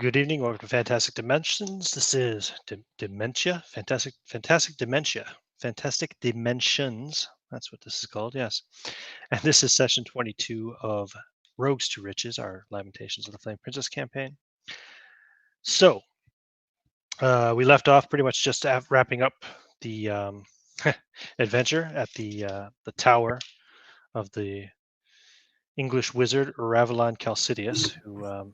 Good evening. Welcome to Fantastic Dimensions. This is Dementia. Fantastic Dementia. Fantastic Dimensions. That's what this is called. Yes. And this is session 22 of Rogues to Riches, our Lamentations of the Flame Princess campaign. So we left off pretty much just wrapping up the adventure at the tower of the English wizard Ravelon Calcidius, who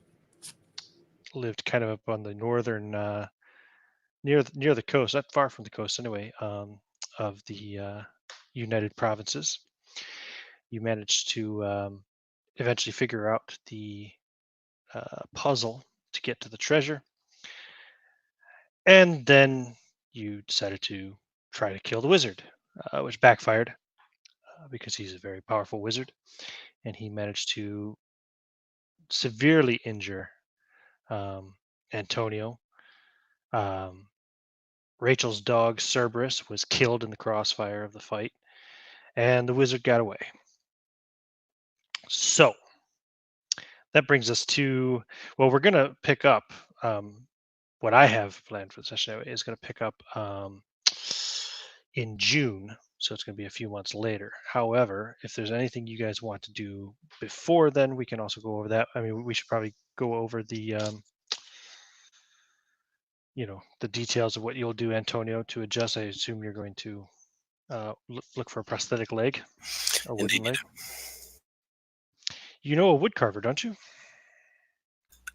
lived kind of up on the northern near the coast, not far from the coast anyway, of the United Provinces. You managed to eventually figure out the puzzle to get to the treasure, and then you decided to try to kill the wizard, which backfired because he's a very powerful wizard, and he managed to severely injure Antonio. Rachel's dog Cerberus was killed in the crossfire of the fight, and the wizard got away. So that brings us to, well, we're going to pick up what I have planned for the session anyway, is going to pick up in June. So it's going to be a few months later. However, if there's anything you guys want to do before then, we can also go over that. I mean, we should probably go over the the details of what you'll do, Antonio, to adjust. I assume you're going to look for a prosthetic leg, a wooden leg. You know a wood carver, don't you?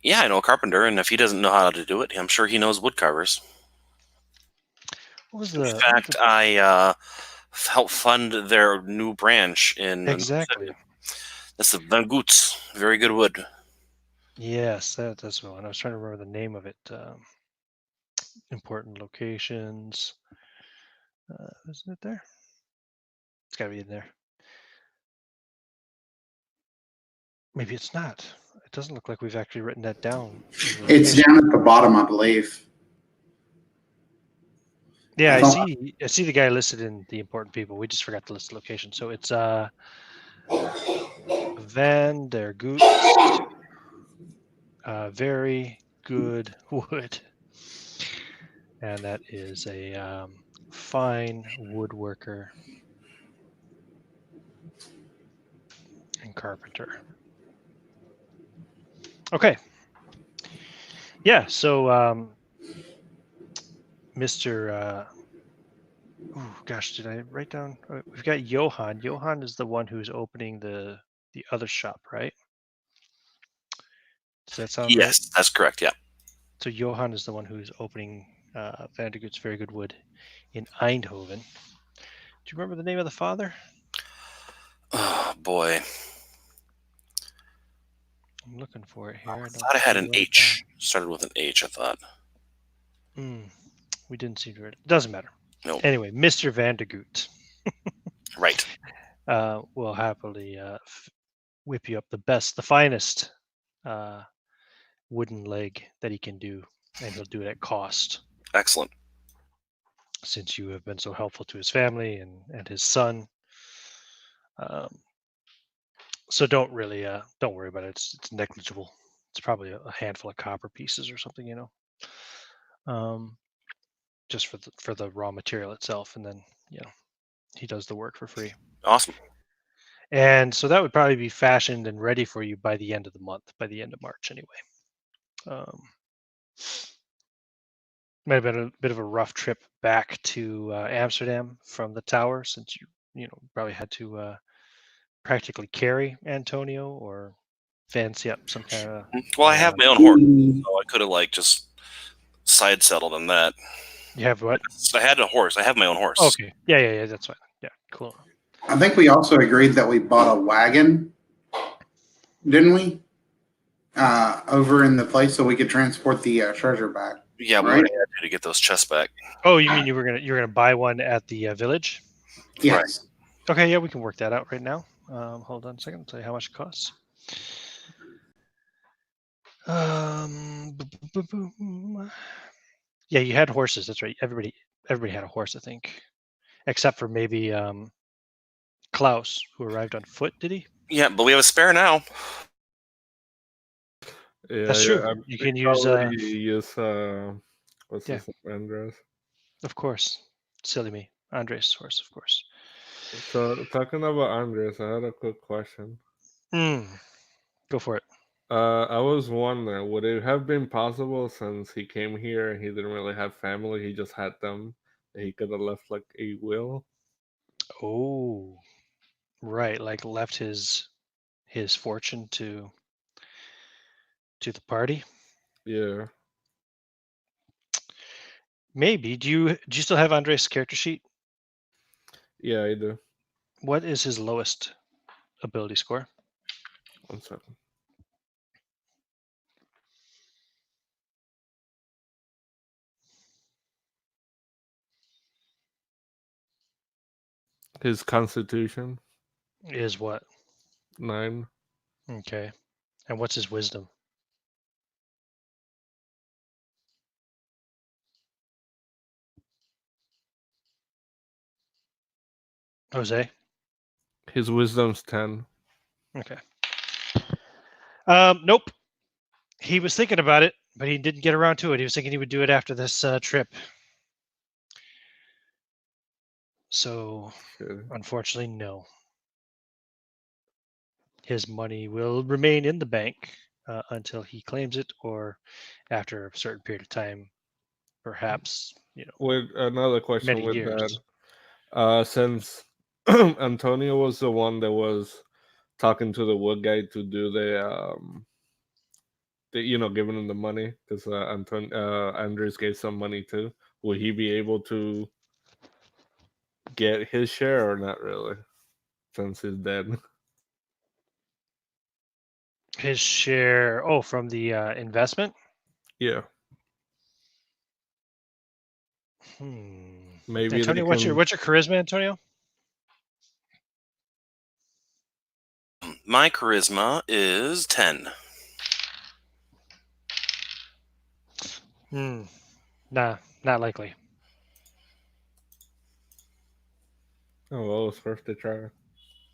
Yeah, I know a carpenter, and if he doesn't know how to do it, I'm sure he knows wood carvers. In fact, I helped fund their new branch in exactly. That's the Van Goots. Very good wood. Yes, that's the one. I was trying to remember the name of it. Important locations. Isn't it there? It's got to be in there. Maybe it's not. It doesn't look like we've actually written that down. It's down at the bottom, I believe. Yeah, I see the guy listed in the important people. We just forgot to list the location. So it's Van der Goots. Very good wood. And that is a fine woodworker and carpenter. Okay. Yeah, so Mr. Oh gosh, did I write down? We've got Johan. Johan is the one who's opening the other shop, right? Does that sound right? Yes, that's correct. Yeah. So Johan is the one who's opening Van der Goots Very Good Wood in Eindhoven. Do you remember the name of the father? Oh boy, I'm looking for it here. I thought I had an H. Started with an H, I thought. We didn't see it. Doesn't matter. No. Anyway, Mr. Van der Goot. Right. Will happily whip you up the finest wooden leg that he can do, and he'll do it at cost. Excellent. Since you have been so helpful to his family and his son. So don't worry about it. It's negligible. It's probably a handful of copper pieces or something, just for the raw material itself, and then he does the work for free. Awesome. And so that would probably be fashioned and ready for you by the end of the month, by the end of March anyway. Might have been a bit of a rough trip back to Amsterdam from the tower, since you probably had to practically carry Antonio or fancy up some kind of. Well, I have my own horse, so I could have just side settled on that. You have what? I had a horse. I have my own horse. Okay. Yeah. That's fine. Yeah, cool. I think we also agreed that we bought a wagon, didn't we? Over in the place so we could transport the treasure back. Yeah, we had to get those chests back. Oh, you mean you're gonna buy one at the village? Yes. Right. Okay, yeah, we can work that out right now. Hold on a second. I'll tell you how much it costs. Yeah, you had horses. That's right. Everybody had a horse, I think, except for maybe Klaus, who arrived on foot. Did he? Yeah, but we have a spare now. Yeah, That's yeah. true. I You think can use probably use what's yeah. his name, Andres. Of course. Silly me. Andres source, of course. So talking about Andres, I had a quick question. Go for it. I was wondering, would it have been possible since he came here and he didn't really have family, he just had them, that he could have left like a will? Oh, right. Like left his fortune to the party. Yeah, Maybe. Do you still have Andres' character sheet? yeah, I do. What is his lowest ability score? 1 second. His constitution, Is what? 9. Okay. And what's his wisdom? Jose? His wisdom's 10. Okay. Nope. He was thinking about it, but he didn't get around to it. He was thinking he would do it after this trip. So, Shit. unfortunately, no. His money will remain in the bank until he claims it, or after a certain period of time, perhaps With another question many with years. that, since Antonio was the one that was talking to the wood guy to do giving him the money because Andres gave some money too. Will he be able to get his share or not really, since he's dead? His share, oh, from the investment. Yeah, maybe they Antonio, can. what's your charisma, Antonio? My charisma is 10. Nah, not likely. Oh well, it's worth a try.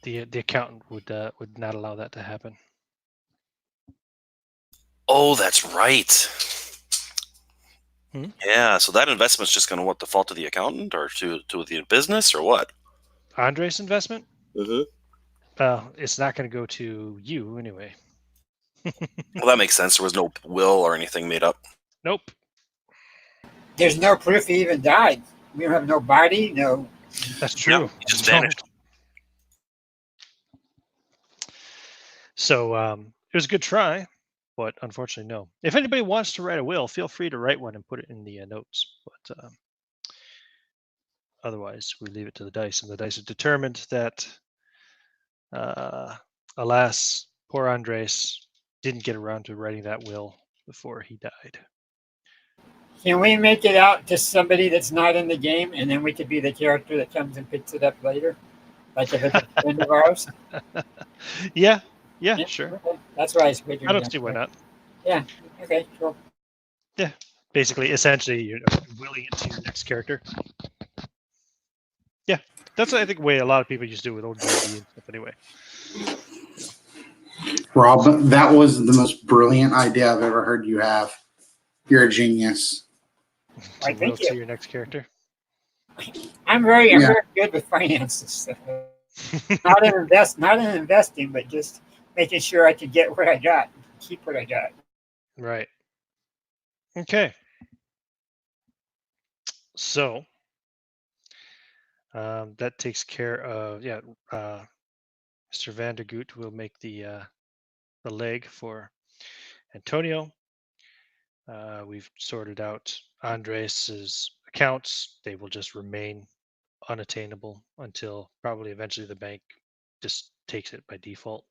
The accountant would not allow that to happen. Oh, that's right. Hmm? Yeah, so that investment's just going to default to the accountant or to the business or what? Andres' investment? Mm-hmm. It's not going to go to you anyway. Well, that makes sense. There was no will or anything made up. Nope. There's no proof he even died. We don't have no body, no. That's true. Yep, he just We don't. vanished. So it was a good try, but unfortunately, no. If anybody wants to write a will, feel free to write one and put it in the notes. But otherwise, we leave it to the dice, and the dice have determined that, alas, poor Andres didn't get around to writing that will before he died. Can we make it out to somebody that's not in the game, and then we could be the character that comes and picks it up later? Like if it's a friend of ours? Yeah, sure. Okay. That's what I was figuring. I don't see why not. Yeah, okay, cool. Yeah, basically, essentially, you're willing it to your next character. Yeah, that's I think the way a lot of people used to do with old D&D and stuff. Anyway, Rob, that was the most brilliant idea I've ever heard you have. You're a genius. to Right, will thank you. to your next character. I'm very good with finances. not in investing, but just making sure I can get what I got, keep what I got. Right. Okay. So that takes care of Mr. Vandergoot will make the leg for Antonio. We've sorted out Andres's accounts. They will just remain unattainable until probably eventually the bank just takes it by default.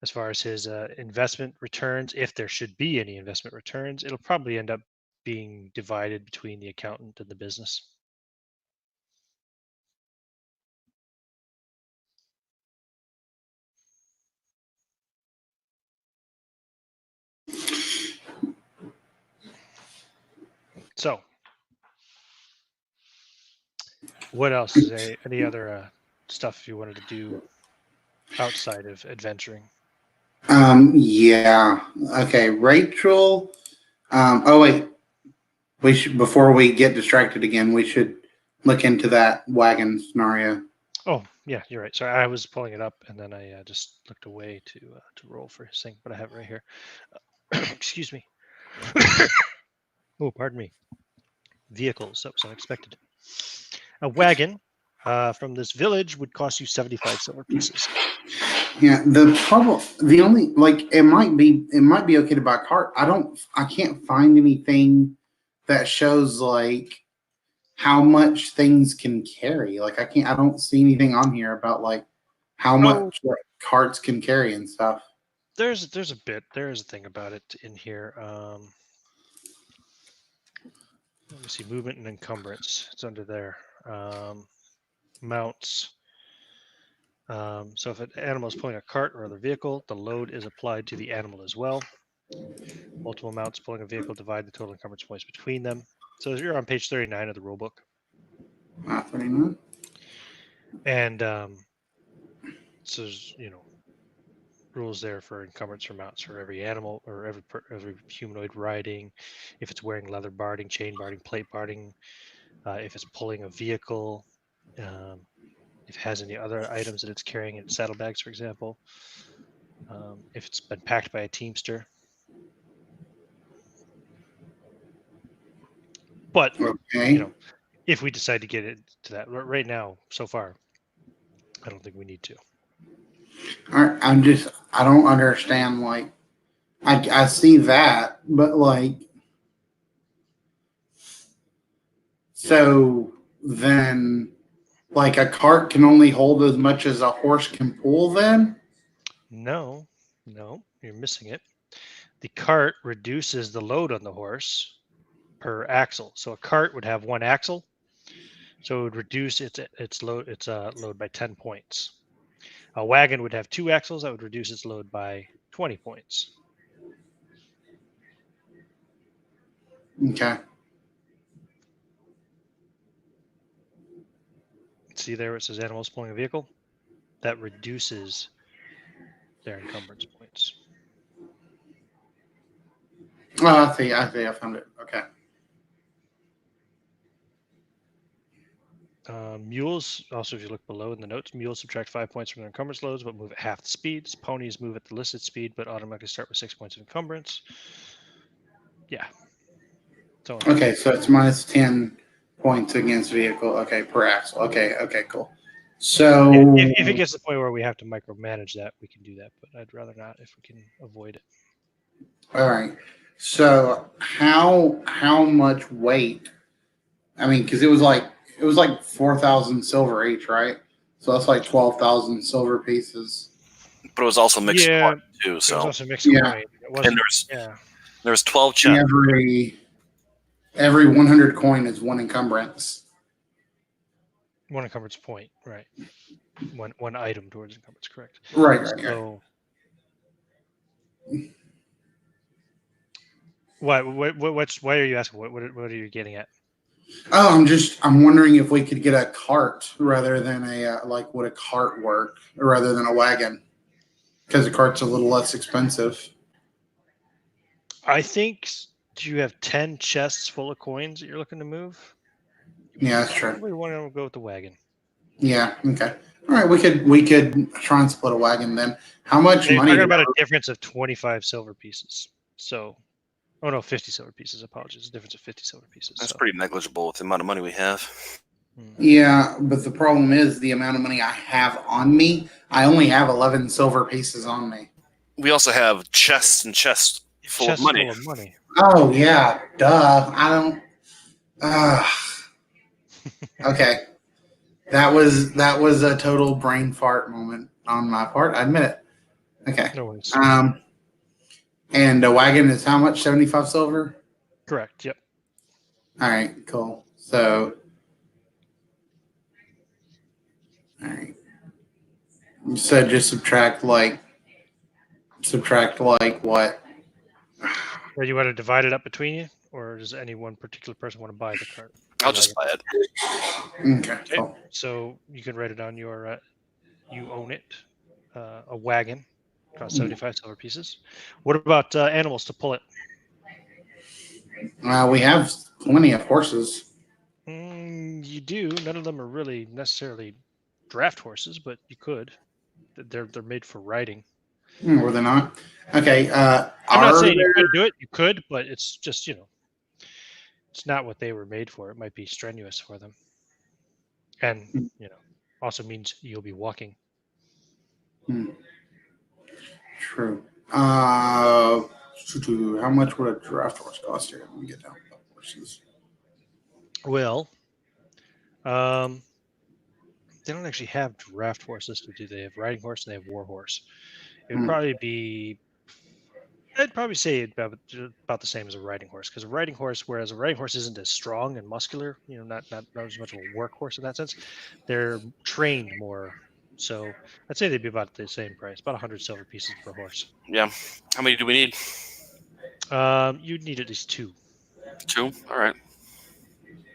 As far as his investment returns, if there should be any investment returns, it'll probably end up being divided between the accountant and the business. So, what else? Is there any other stuff you wanted to do outside of adventuring? Yeah. Okay, Rachel. Oh wait, we should before we get distracted again, we should look into that wagon scenario. Oh, yeah, you're right. Sorry, I was pulling it up and then I just looked away to roll for his thing, but I have it right here. Excuse me. Oh, pardon me. Vehicles. That was unexpected. A wagon from this village would cost you 75 silver pieces. Yeah, the only like it might be okay to buy a cart. I can't find anything that shows like how much things can carry. Like I don't see anything on here about like how Oh, much like, carts can carry and stuff. there's a thing about it in here. Let me see, movement and encumbrance. It's under there. Mounts. So if an animal is pulling a cart or other vehicle, the load is applied to the animal as well. Multiple mounts pulling a vehicle divide the total encumbrance points between them. So you're on page 39 of the rulebook. 39. And so there's, rules there for encumbrance for mounts for every animal or every humanoid riding, if it's wearing leather barding, chain barding, plate barding, if it's pulling a vehicle, if it has any other items that it's carrying in its saddlebags, for example, if it's been packed by a teamster. But Okay. if we decide to get it to that right now, so far, I don't think we need to. All right, I don't understand like I see that, but like so then like a cart can only hold as much as a horse can pull then? No, you're missing it. The cart reduces the load on the horse per axle. So a cart would have one axle, so it would reduce its load by 10 points. A wagon would have two axles, that would reduce its load by 20 points. Okay. See there where it says animals pulling a vehicle? That reduces their encumbrance points. Oh, I see, I found it. Okay. Mules, also if you look below in the notes, mules subtract 5 points from their encumbrance loads, but move at half the speeds. Ponies move at the listed speed, but automatically start with 6 points of encumbrance. Yeah. Okay, so it's minus 10 points against vehicle. Okay, per axle. Okay, cool. So if it gets to the point where we have to micromanage that, we can do that, but I'd rather not if we can avoid it. all right. So how much weight? I mean, because it was like 4,000 silver each, right? So that's like 12,000 silver pieces. But it was also mixed Yeah, coin, too. It was So also mixed Yeah. coin. It and wasn't, there's 12 chests. Every 100 coin is one encumbrance. one encumbrance point, right? One item towards encumbrance, correct? Right. So why are you asking? What are you getting at? Oh, I'm wondering if we could get a cart rather than a like would a cart work rather than a wagon because a cart's a little less expensive. I think you have 10 chests full of coins that you're looking to move. Yeah, that's true. We want to go with the wagon. Yeah. Okay. All right. We could try and split a wagon then. How much You're money? talking about a difference of 25 silver pieces. So, 50 silver pieces. Apologies, a difference of 50 silver pieces. That's pretty negligible with the amount of money we have. Yeah, but the problem is the amount of money I have on me. I only have 11 silver pieces on me. We also have chests and chests full of money. Oh yeah, duh. I don't. Okay, that was a total brain fart moment on my part. I admit it. Okay. No worries. And a wagon is how much? 75 silver. Correct. Yep. All right. Cool. So. All right. So just subtract like what? Or you want to divide it up between you, or does any one particular person want to buy the cart? I'll just buy it. Okay. Cool. So you can write it on your. You own it. A wagon Cost 75 silver pieces. What about animals to pull it? We have plenty of horses. You do. None of them are really necessarily draft horses, but you could. They're made for riding. Or they're not. Okay. I'm not saying you couldn't do it. You could, but it's just it's not what they were made for. It might be strenuous for them, and also means you'll be walking. True. How much would a draft horse cost here? Let me get down to the horses. Well, they don't actually have draft horses, do they? They have riding horse and they have war horse. It would probably be. I'd probably say about the same as a riding horse, because a riding horse, whereas a riding horse isn't as strong and muscular, not as much of a workhorse in that sense. They're trained more, so I'd say they'd be about the same price, about 100 silver pieces per horse. Yeah. How many do we need? You'd need at least 2. 2? All right.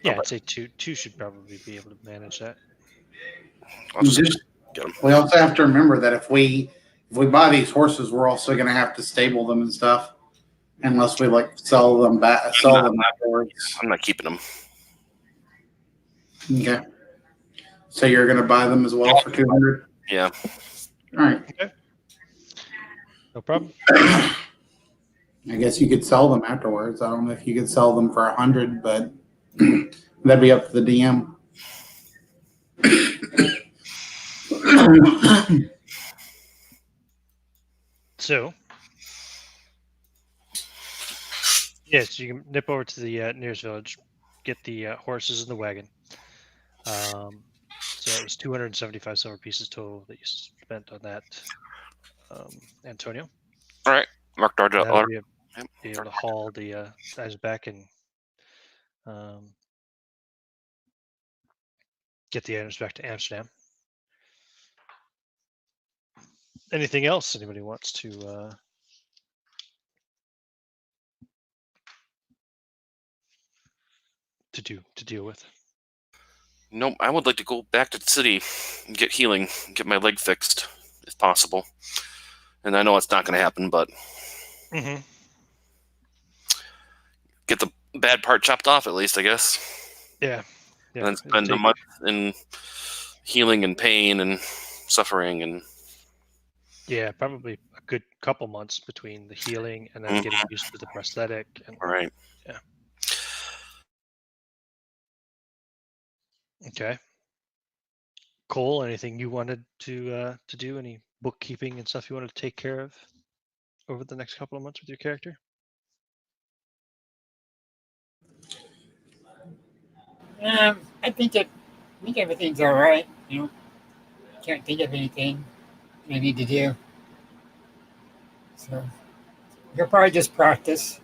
Yeah, I'd say 2. 2 should probably be able to manage that. I'll just get them. We also have to remember that if we buy these horses, we're also going to have to stable them and stuff, unless we sell them afterwards. I'm not keeping them. Okay. So you're going to buy them as well for 200? Yeah. All right. Okay. No problem. I guess you could sell them afterwards. I don't know if you could sell them for 100, but that'd be up to the DM. So, yes, you can nip over to the nearest village, get the horses in the wagon. So it was 275 silver pieces total that you spent on that, Antonio. All right. Marked our order. Be able to haul the guys back and get the items back to Amsterdam. Anything else anybody wants to deal with? Nope. I would like to go back to the city and get healing, get my leg fixed, if possible. And I know it's not going to happen, but get the bad part chopped off at least, I guess. Yeah. And then spend a month in healing and pain and suffering and. Yeah, probably a good couple months between the healing and then getting used to the prosthetic. Right. Yeah. Okay. Cole, anything you wanted to do? Any bookkeeping and stuff you wanted to take care of over the next couple of months with your character? I think everything's all right. Can't think of anything I need to do. So you'll probably just practice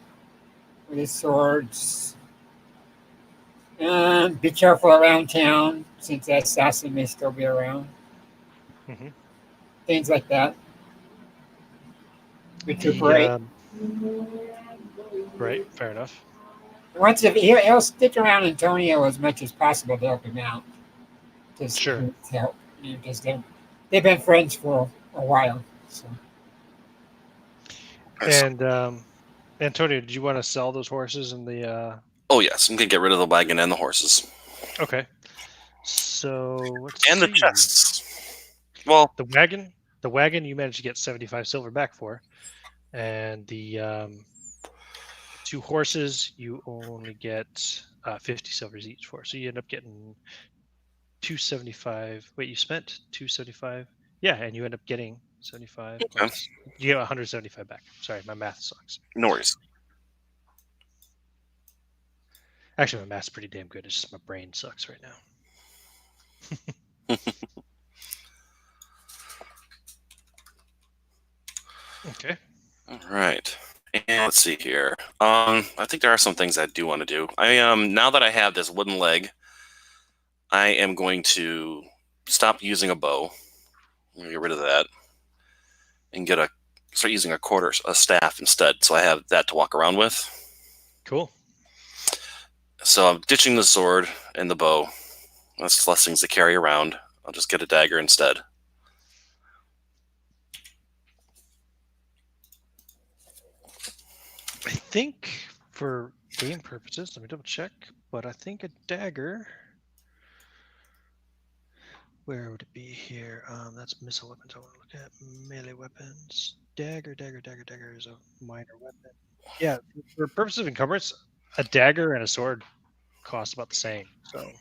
with his swords. Be careful around town, since that assassin may still be around. Things like that. Recuperate. Right, fair enough. He'll stick around Antonio as much as possible to help him out. Just Sure. to help. Because they've been friends for a while. So. And Antonio, did you want to sell those horses and the? Oh yes, I'm gonna get rid of the wagon and the horses. Okay. So and the chests. Well, the wagon, you managed to get 75 silver back for, and the 2 horses you only get 50 silvers each for. So you end up getting 275. Wait, you spent 275? Yeah, and you end up getting 75. Okay. You get 175 back. Sorry, my math sucks. No worries. Actually, my math's pretty damn good. It's just my brain sucks right now. Okay. All right. And let's see here. I think there are some things I do want to do. Now that I have this wooden leg, I am going to stop using a bow. I'm gonna get rid of that and start using a staff instead. So I have that to walk around with. Cool. So I'm ditching the sword and the bow. That's less things to carry around. I'll just get a dagger instead. I think for game purposes, let me double check, but I think a dagger. Where would it be here? That's missile weapons. I want to look at melee weapons. Dagger is a minor weapon. Yeah, for purposes of encumbrance, a dagger and a sword cost about the same. So you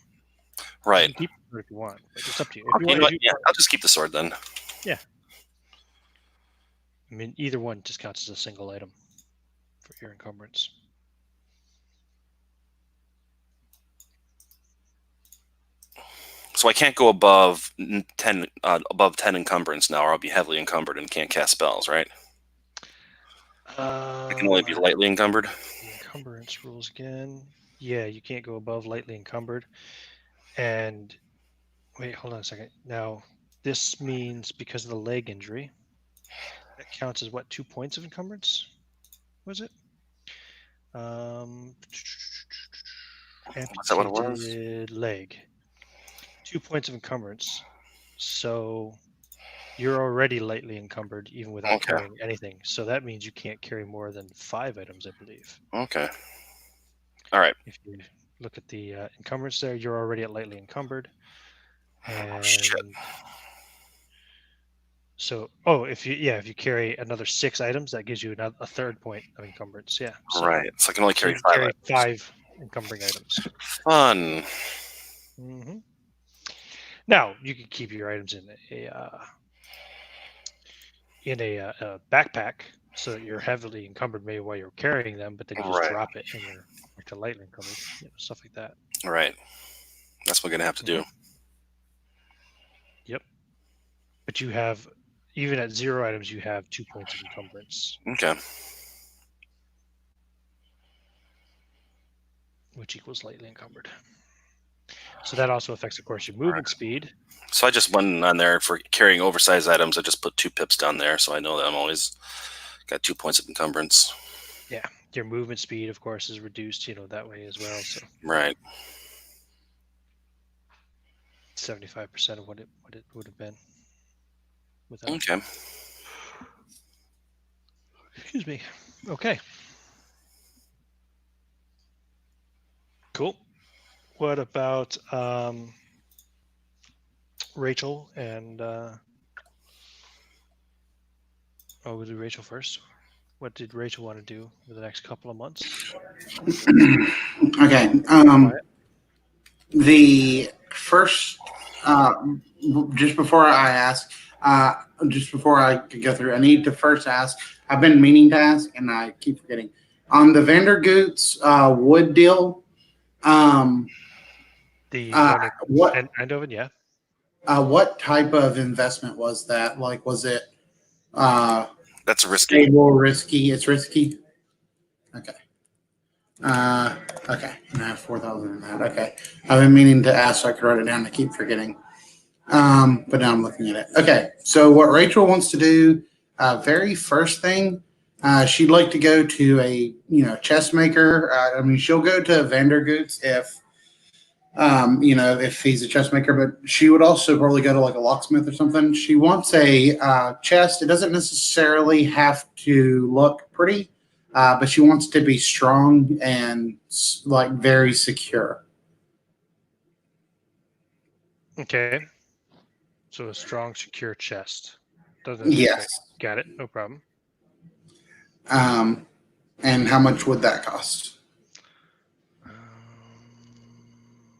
Right. can keep it if you want, but it's up to you. If Okay, you you want, know what? Yeah, I'll just keep the sword then. I mean, either one just counts as a single item for your encumbrance. So I can't go above 10 encumbrance now, or I'll be heavily encumbered and can't cast spells, right? I can only be lightly encumbered. The encumbrance rules again. Yeah, you can't go above lightly encumbered. And wait, hold on a second. Now, this means because of the leg injury, that counts as what, 2 points of encumbrance? Was it? Is that what it was? Amputated leg. 2 points of encumbrance. So you're already lightly encumbered even without Okay. carrying anything. So that means you can't carry more than 5 items, I believe. Okay. All right. If you look at the encumbrance there, you're already at lightly encumbered. And Shit. so, if you carry another 6 items, that gives you a third point of encumbrance. Yeah. So, Right. So I can only so carry you 5 carry items. 5 encumbering items. Fun. hmm Now you can keep your items in a backpack so that you're heavily encumbered maybe while you're carrying them, but then you just Right. drop it and you're back to lightly encumbered, stuff like that. All right. That's what we're going to have to do. Yep. But you have, even at 0 items, you have 2 points of encumbrance, Okay. which equals lightly encumbered. So that also affects, of course, your movement speed. So I just went on there for carrying oversized items. I just put 2 pips down there, so I know that I'm always got 2 points of encumbrance. Yeah. Your movement speed, of course, is reduced, that way as well. So Right. 75% of what it would have been without. Okay. Excuse me. Okay. Cool. What about Rachel and we'll do Rachel first. What did Rachel want to do for the next couple of months? Okay. The first, just before I could go through, I need to first ask. I've been meaning to ask, and I keep forgetting. On the Vandergoots wood deal, The one in what Eindhoven, yeah. what type of investment was that? Like, was it That's risky. stable, risky? It's risky. Okay. Okay. And I have 4,000 in that. Okay. I've been meaning to ask so I could write it down. I keep forgetting. But now I'm looking at it. Okay. So what Rachel wants to do, very first thing, she'd like to go to a chess maker. She'll go to Vandergoots if he's a chess maker, but she would also probably go to like a locksmith or something. She wants a chest. It doesn't necessarily have to look pretty, but she wants to be strong and like very secure. Okay. So a strong, secure chest. Doesn't. Yes. Okay. Got it. No problem. And how much would that cost?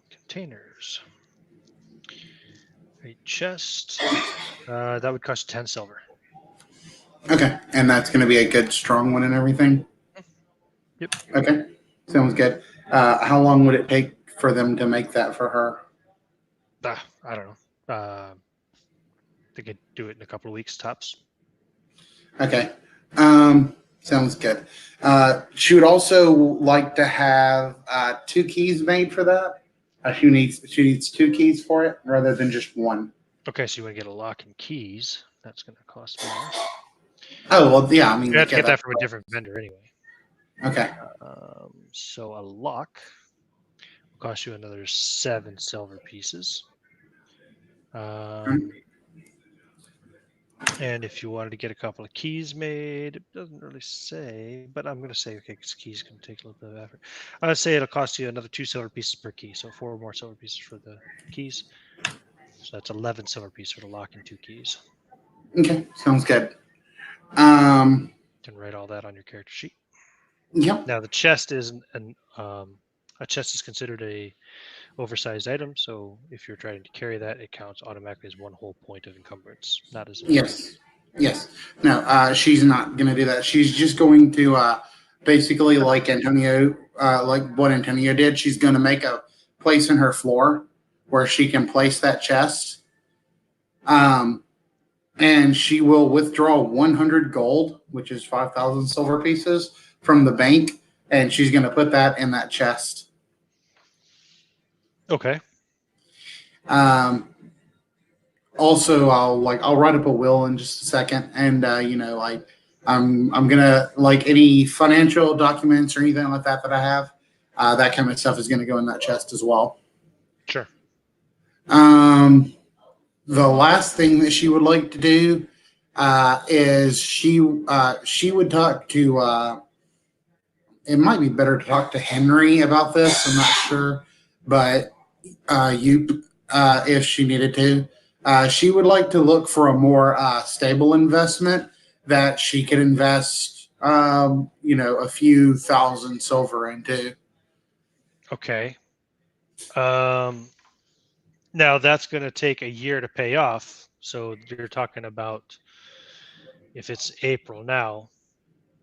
Containers. A chest. That would cost 10 silver. Okay. And that's going to be a good, strong one and everything? Yep. Okay. Sounds good. How long would it take for them to make that for her? I don't know. They could do it in a couple of weeks tops. Okay. Sounds good. She would also like to have 2 keys made for that. She needs 2 keys for it rather than just one. Okay, so you want to get a lock and keys. That's going to cost more. Oh, well, yeah. You have to get that from a different vendor anyway. Okay. So a lock will cost you another 7 silver pieces. And if you wanted to get a couple of keys made, it doesn't really say, but I'm going to say, okay, because keys can take a little bit of effort. I would say it'll cost you another 2 silver pieces per key. So 4 more silver pieces for the keys. So that's 11 silver pieces for the lock and 2 keys. Okay, sounds good. You can write all that on your character sheet. Yep. Now the chest is a chest is considered a oversized item. So if you're trying to carry that, it counts automatically as 1 whole point of encumbrance, not as a Yes. Yes. No, she's not going to do that. She's just going to basically like Antonio, like what Antonio did. She's going to make a place in her floor where she can place that chest. And she will withdraw 100 gold, which is 5,000 silver pieces, from the bank, and she's going to put that in that chest. Okay. Also, I'll write up a will in just a second, and I'm gonna like any financial documents or anything like that I have, that kind of stuff is gonna go in that chest as well. Sure. The last thing that she would like to do is she would talk to. It might be better to talk to Henry about this. I'm not sure, but if she needed to. She would like to look for a more stable investment that she could invest, a few thousand silver into. Okay. Now that's going to take a year to pay off. So you're talking about if it's April now,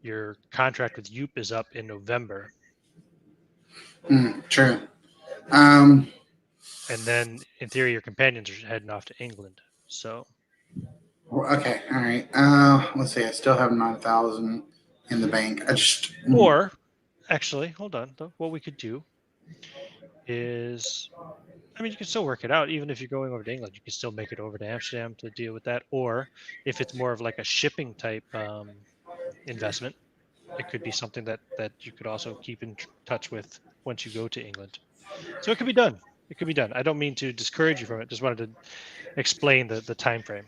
your contract with Joop is up in November. True. And then in theory, your companions are heading off to England. So. Okay. All right. Let's see. I still have 9,000 in the bank. Or actually, hold on. What we could do is, I mean, you can still work it out. Even if you're going over to England, you can still make it over to Amsterdam to deal with that. Or if it's more of like a shipping type investment, it could be something that you could also keep in touch with once you go to England. So it could be done. It could be done. I don't mean to discourage you from it. Just wanted to explain the time frame.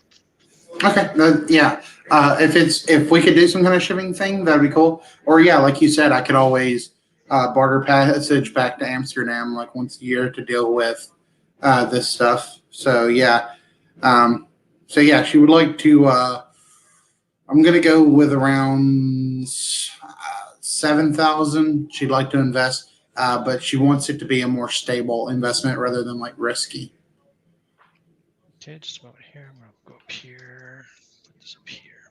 Okay. Yeah. If we could do some kind of shipping thing, that'd be cool. Or yeah, like you said, I could always barter passage back to Amsterdam like once a year to deal with this stuff. So yeah. She would like to. I'm gonna go with around 7,000. She'd like to invest, but she wants it to be a more stable investment rather than like risky. Okay, just a moment here. I'm going to go up here, put this up here.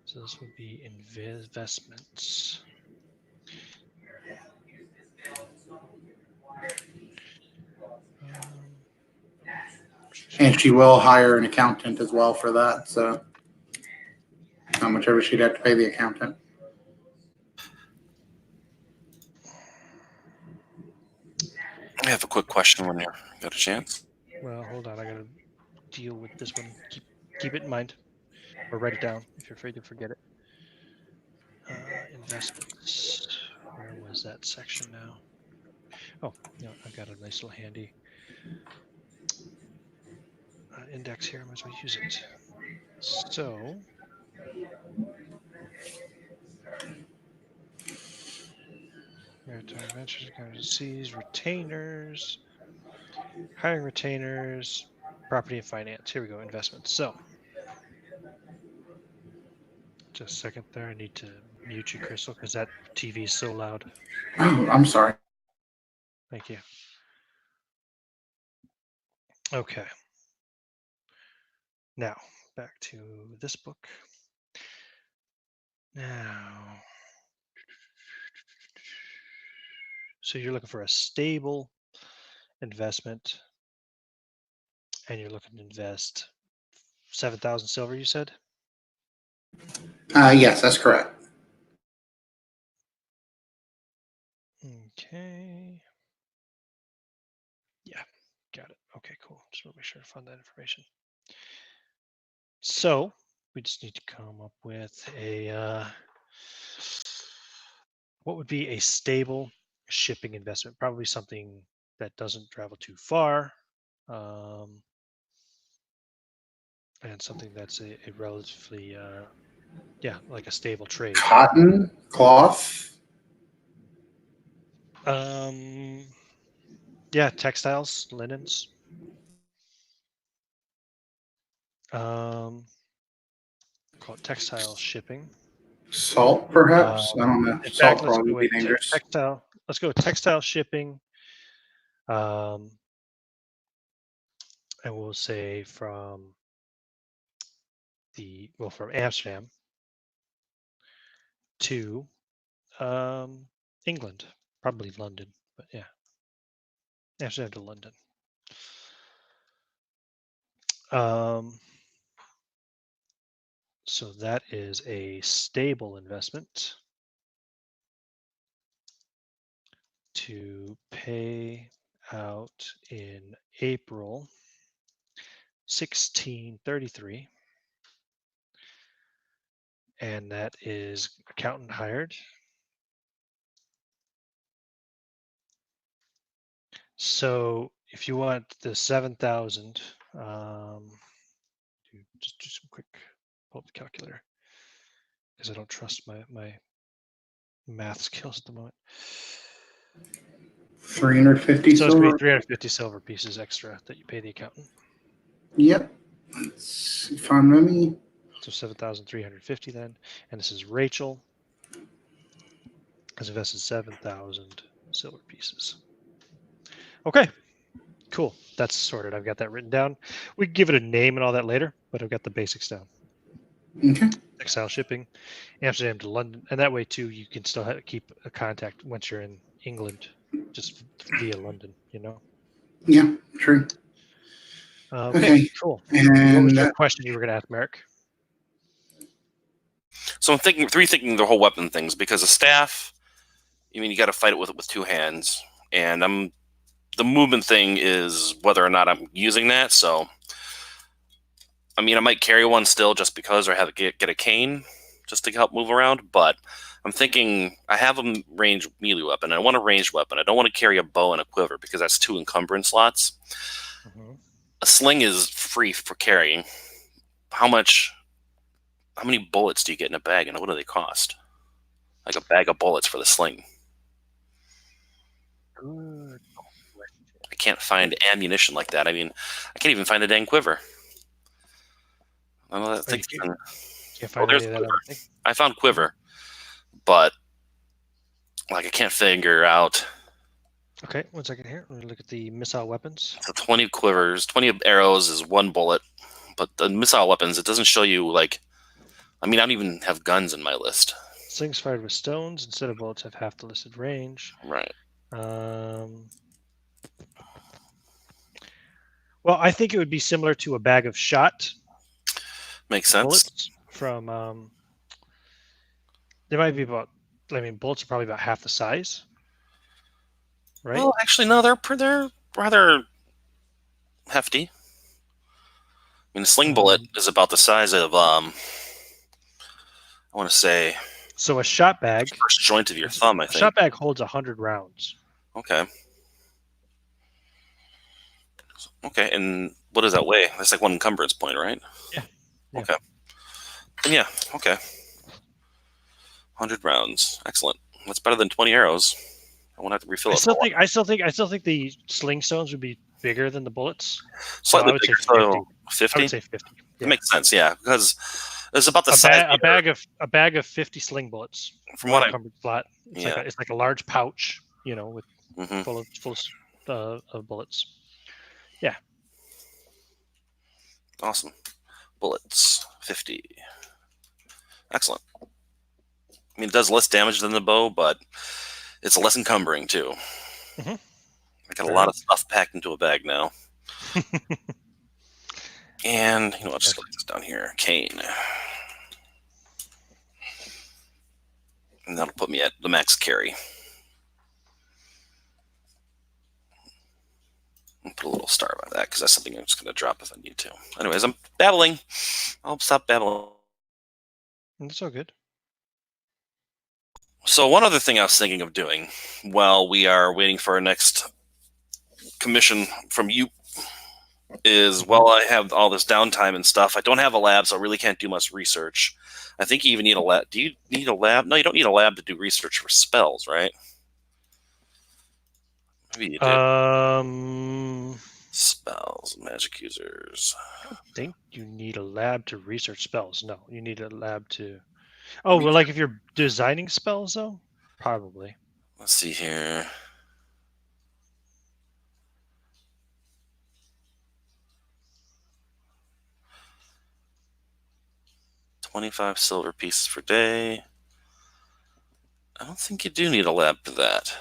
So this would be investments. And she will hire an accountant as well for that. So how much ever she'd have to pay the accountant. I have a quick question when you got a chance. Well, hold on. I got to deal with this one. Keep it in mind, or write it down if you're afraid to forget it. Investments. Where was that section now? Oh, no, I've got a nice little handy index here. I might as well use it. So, maritime ventures, seas, retainers, hiring retainers, property and finance. Here we go, investments. So, just a second there. I need to mute you, Crystal, because that TV is so loud. Oh, I'm sorry. Thank you. Okay. Now, back to this book. Now, so you're looking for a stable investment, and you're looking to invest 7,000 silver, you said? Yes, that's correct. Okay. Yeah, got it. Okay, cool. Just want to make sure to find that information. So we just need to come up with a what would be a stable shipping investment? Probably something that doesn't travel too far. and something that's a relatively, yeah, like a stable trade. Cotton, cloth. Yeah, textiles, linens. Call it textile shipping. Salt, perhaps. I don't know. In Salt fact, let's probably go would be with dangerous. textile. Let's go with textile shipping. And we'll say from from Amsterdam to England, probably London, but yeah, Amsterdam to London. So that is a stable investment to pay out in April 1633, and that is accountant hired. So if you want the 7,000, just do some quick pull up the calculator because I don't trust my math skills at the moment. 350 So it's gonna silver. be 350 silver pieces extra that you pay the accountant. Yep. Let's find money. So 7,350 then, and this is Rachel has invested 7,000 silver pieces. Okay, cool. That's sorted. I've got that written down. We can give it a name and all that later, but I've got the basics down. Okay. Textile shipping, Amsterdam to London, and that way too you can still keep a contact once you're in England, just via London. Yeah, true. Okay, cool. What was And your question you were going to ask, Merrick? So I'm rethinking the whole weapon things, because a staff, you got to fight it with two hands, and the movement thing is whether or not I'm using that. So I might carry one still just because, or have it get a cane just to help move around. But I'm thinking I have a ranged melee weapon. I want a ranged weapon. I don't want to carry a bow and a quiver because that's 2 encumbrance slots. A sling is free for carrying. How many bullets do you get in a bag, and what do they cost? Like a bag of bullets for the sling. Good. I can't find ammunition like that. I can't even find a dang quiver. I know that thing's Can't find any of that other thing. I found quiver, but I can't figure out. Okay, 1 second here. Let me look at the missile weapons. So 20 quivers, 20 arrows is 1 bullet, but the missile weapons, it doesn't show you I don't even have guns in my list. Slings fired with stones instead of bullets have half the listed range. Right. Well, I think it would be similar to a bag of shot. Makes sense. Bullets from they might be about. Bullets are probably about half the size, right? Well, actually, no, they're rather hefty. A sling bullet is about the size of I want to say. So a shot bag. First joint of your thumb, I think. A shot bag holds 100 rounds. Okay. Okay, and what does that weigh? That's like 1 encumbrance point, right? Yeah. Okay. And yeah, okay. 100 rounds. Excellent. That's better than 20 arrows. I won't have to refill it. I still think the sling stones would be bigger than the bullets. Slightly bigger. So 50. I would say 50. Yeah. That makes sense, yeah, because it's about the size a bag of 50 sling bullets. From what flat. It's like a large pouch, with full of bullets. Yeah. Awesome. Bullets 50. Excellent. It does less damage than the bow, but it's less encumbering too. I got a lot of stuff packed into a bag now. And I'll just put this down here. Cane. And that'll put me at the max carry. I'll put a little star by that because that's something I'm just going to drop if I need to. Anyways, I'm babbling. I'll stop babbling. That's all good. So one other thing I was thinking of doing while we are waiting for our next commission from you is, well, I have all this downtime and stuff. I don't have a lab, so I really can't do much research. I think you even need a lab. Do you need a lab? No, you don't need a lab to do research for spells, right? Maybe you do. Spells, magic users. I don't think you need a lab to research spells. No, you need a lab to. Oh, well, like if you're designing spells, though, probably. Let's see here. $25 silver pieces per day. I don't think you do need a lab for that.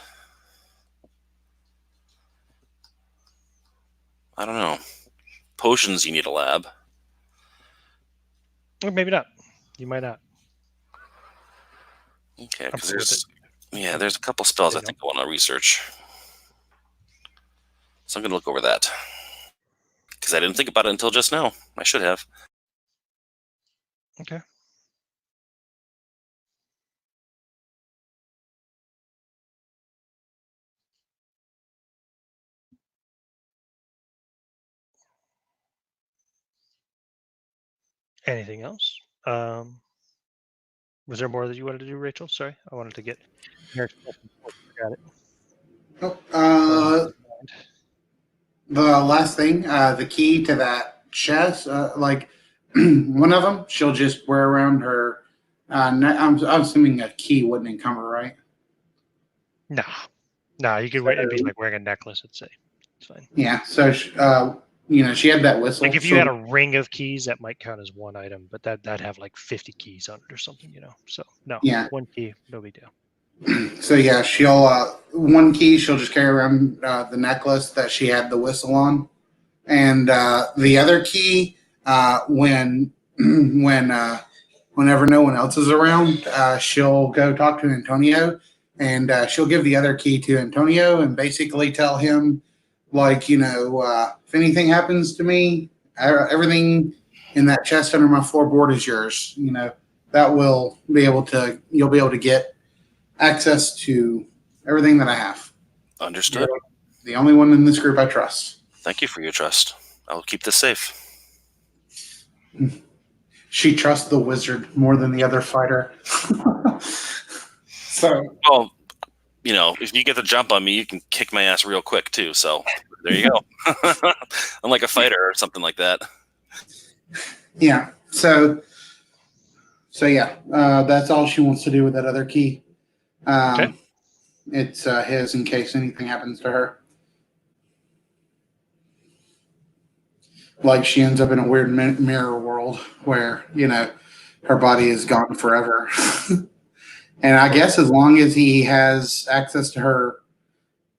I don't know. Potions, you need a lab. Or maybe not. You might not. Okay, I'm because cool with it. there's a couple spells There I you think I want to research. So I'm going to look over that. Because I didn't think about it until just now. I should have. Okay. Anything else? Was there more that you wanted to do, Rachel? Sorry, I wanted to get Eric's question before I forgot it. Oh, the last thing, the key to that chest, like one of them, she'll just wear around her neck. I'm assuming a key wouldn't encumber, right? No, you could wear it'd be like wearing a necklace. I'd say it's fine. Yeah. So, she had that whistle. Like if you so had a ring of keys, that might count as one item, but that'd have like 50 keys on it or something, So no, Yeah. one key, no big deal. So yeah, she'll one key she'll just carry around the necklace that she had the whistle on, and the other key whenever no one else is around, she'll go talk to Antonio, and she'll give the other key to Antonio and basically tell him, like, if anything happens to me, everything in that chest under my floorboard is yours. That will be able to you'll be able to get access to everything that I have. Understood. The only one in this group I trust. Thank you for your trust. I'll keep this safe. She trusts the wizard more than the other fighter. So, Well, if you get the jump on me, you can kick my ass real quick too. So there you go. Unlike a fighter or something like that. yeah. So yeah, that's all she wants to do with that other key. Okay. It's his in case anything happens to her. Like she ends up in a weird mirror world where, her body is gone forever. And I guess as long as he has access to her,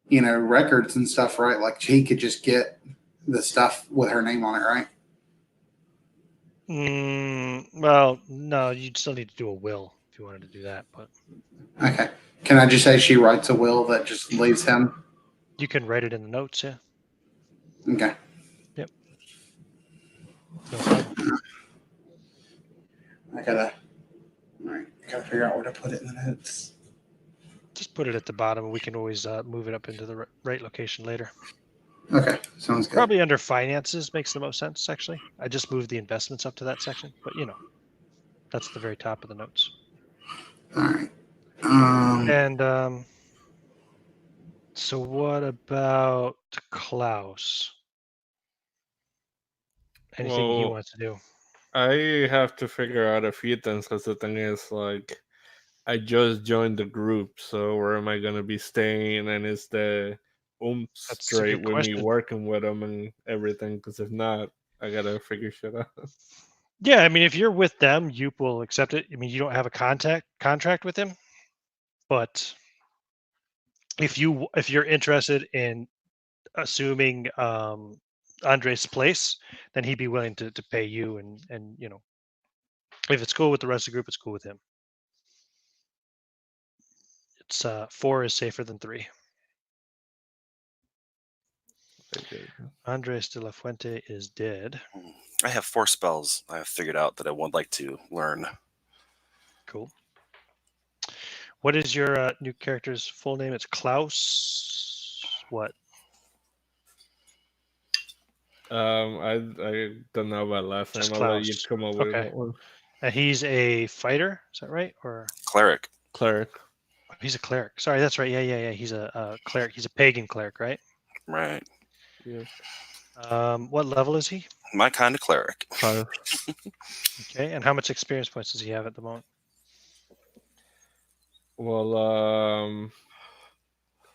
records and stuff, right? Like he could just get the stuff with her name on it, right? Well, no, you'd still need to do a will if you wanted to do that, but Okay. Can I just say she writes a will that just leaves him? you can write it in the notes, yeah. Okay. Yep. No problem. I gotta figure out where to put it in the notes. Just put it at the bottom, and we can always move it up into the right location later. Okay, sounds good. Probably under finances makes the most sense, actually. I just moved the investments up to that section, but that's the very top of the notes. All right. And so what about Klaus? Anything he wants to do? I have to figure out a few things because the thing is, like, I just joined the group, so where am I gonna be staying? And is the Ooms That's a straight good with me question. working with them and everything? Because if not, I gotta figure shit out. Yeah, I mean, if you're with them, Joop will accept it. I mean, you don't have a contract with him, but if you're interested in assuming Andre's place, then he'd be willing to pay you, and if it's cool with the rest of the group, it's cool with him. It's 4 is safer than 3. Andres de la Fuente is dead. I have 4 spells I have figured out that I would like to learn. Cool. What is your new character's full name? It's Klaus. What? I don't know about last Just time. I'll let you Klaus. come up with Okay. one. And he's a fighter. Is that right? Or Cleric. Cleric. he's a cleric. Sorry, that's right. Yeah. He's a cleric. He's a pagan cleric, right? Right. Yeah. What level is he? My kind of cleric. 5. Okay. And how much experience points does he have at the moment? Well,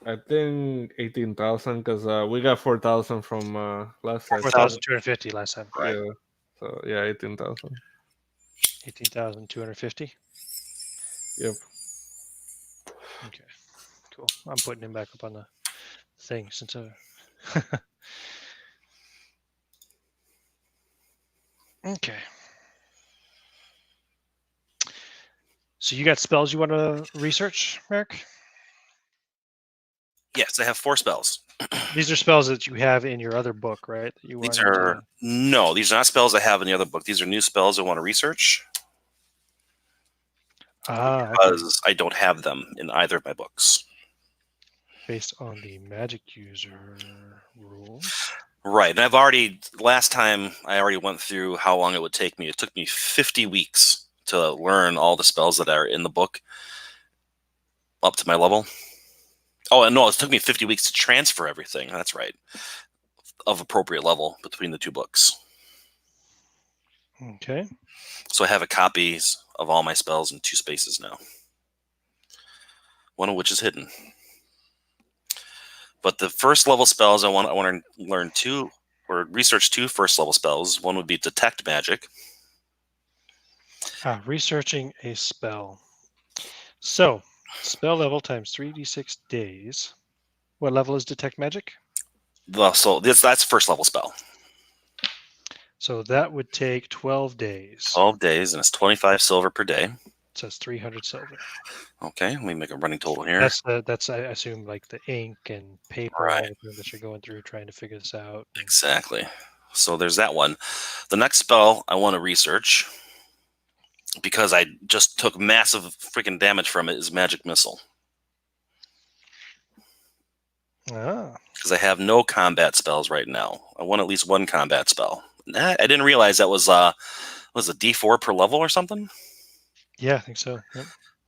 I think 18,000 because we got 4,000 from last time. 4,250 last time. Right. Yeah. So yeah, 18,000. 18,250. Yep. Okay. Cool. I'm putting him back up on the thing since Okay. So you got spells you want to research, Merrick? Yes, I have 4 spells. These are spells that you have in your other book, right? That you These wanted are no, these are not spells I have in the other book. These are new spells I want to research okay. because I don't have them in either of my books. Based on the magic user rules. Right, and I've already last time I already went through how long it would take me. It took me 50 weeks to learn all the spells that are in the book up to my level. Oh, and no, it took me 50 weeks to transfer everything. That's right, of appropriate level between the 2 books. Okay. So I have a copies of all my spells in 2 spaces now. One of which is hidden. But the first level spells I want to learn 2 or research 2 first level spells. One would be detect magic. Researching a spell. So spell level times 3d6 days. What level is detect magic? So that's first level spell. So that would take 12 days. 12 days, and it's 25 silver per day. So it's 300 silver. Okay, let me make a running total here. That's I assume like the ink and paper Right. and everything that you're going through trying to figure this out. Exactly. So there's that one. The next spell I want to research, because I just took massive freaking damage from it, is Magic Missile. Because I have no combat spells right now. I want at least one combat spell. I didn't realize that was a D4 per level or something. Yeah, I think so. Yep.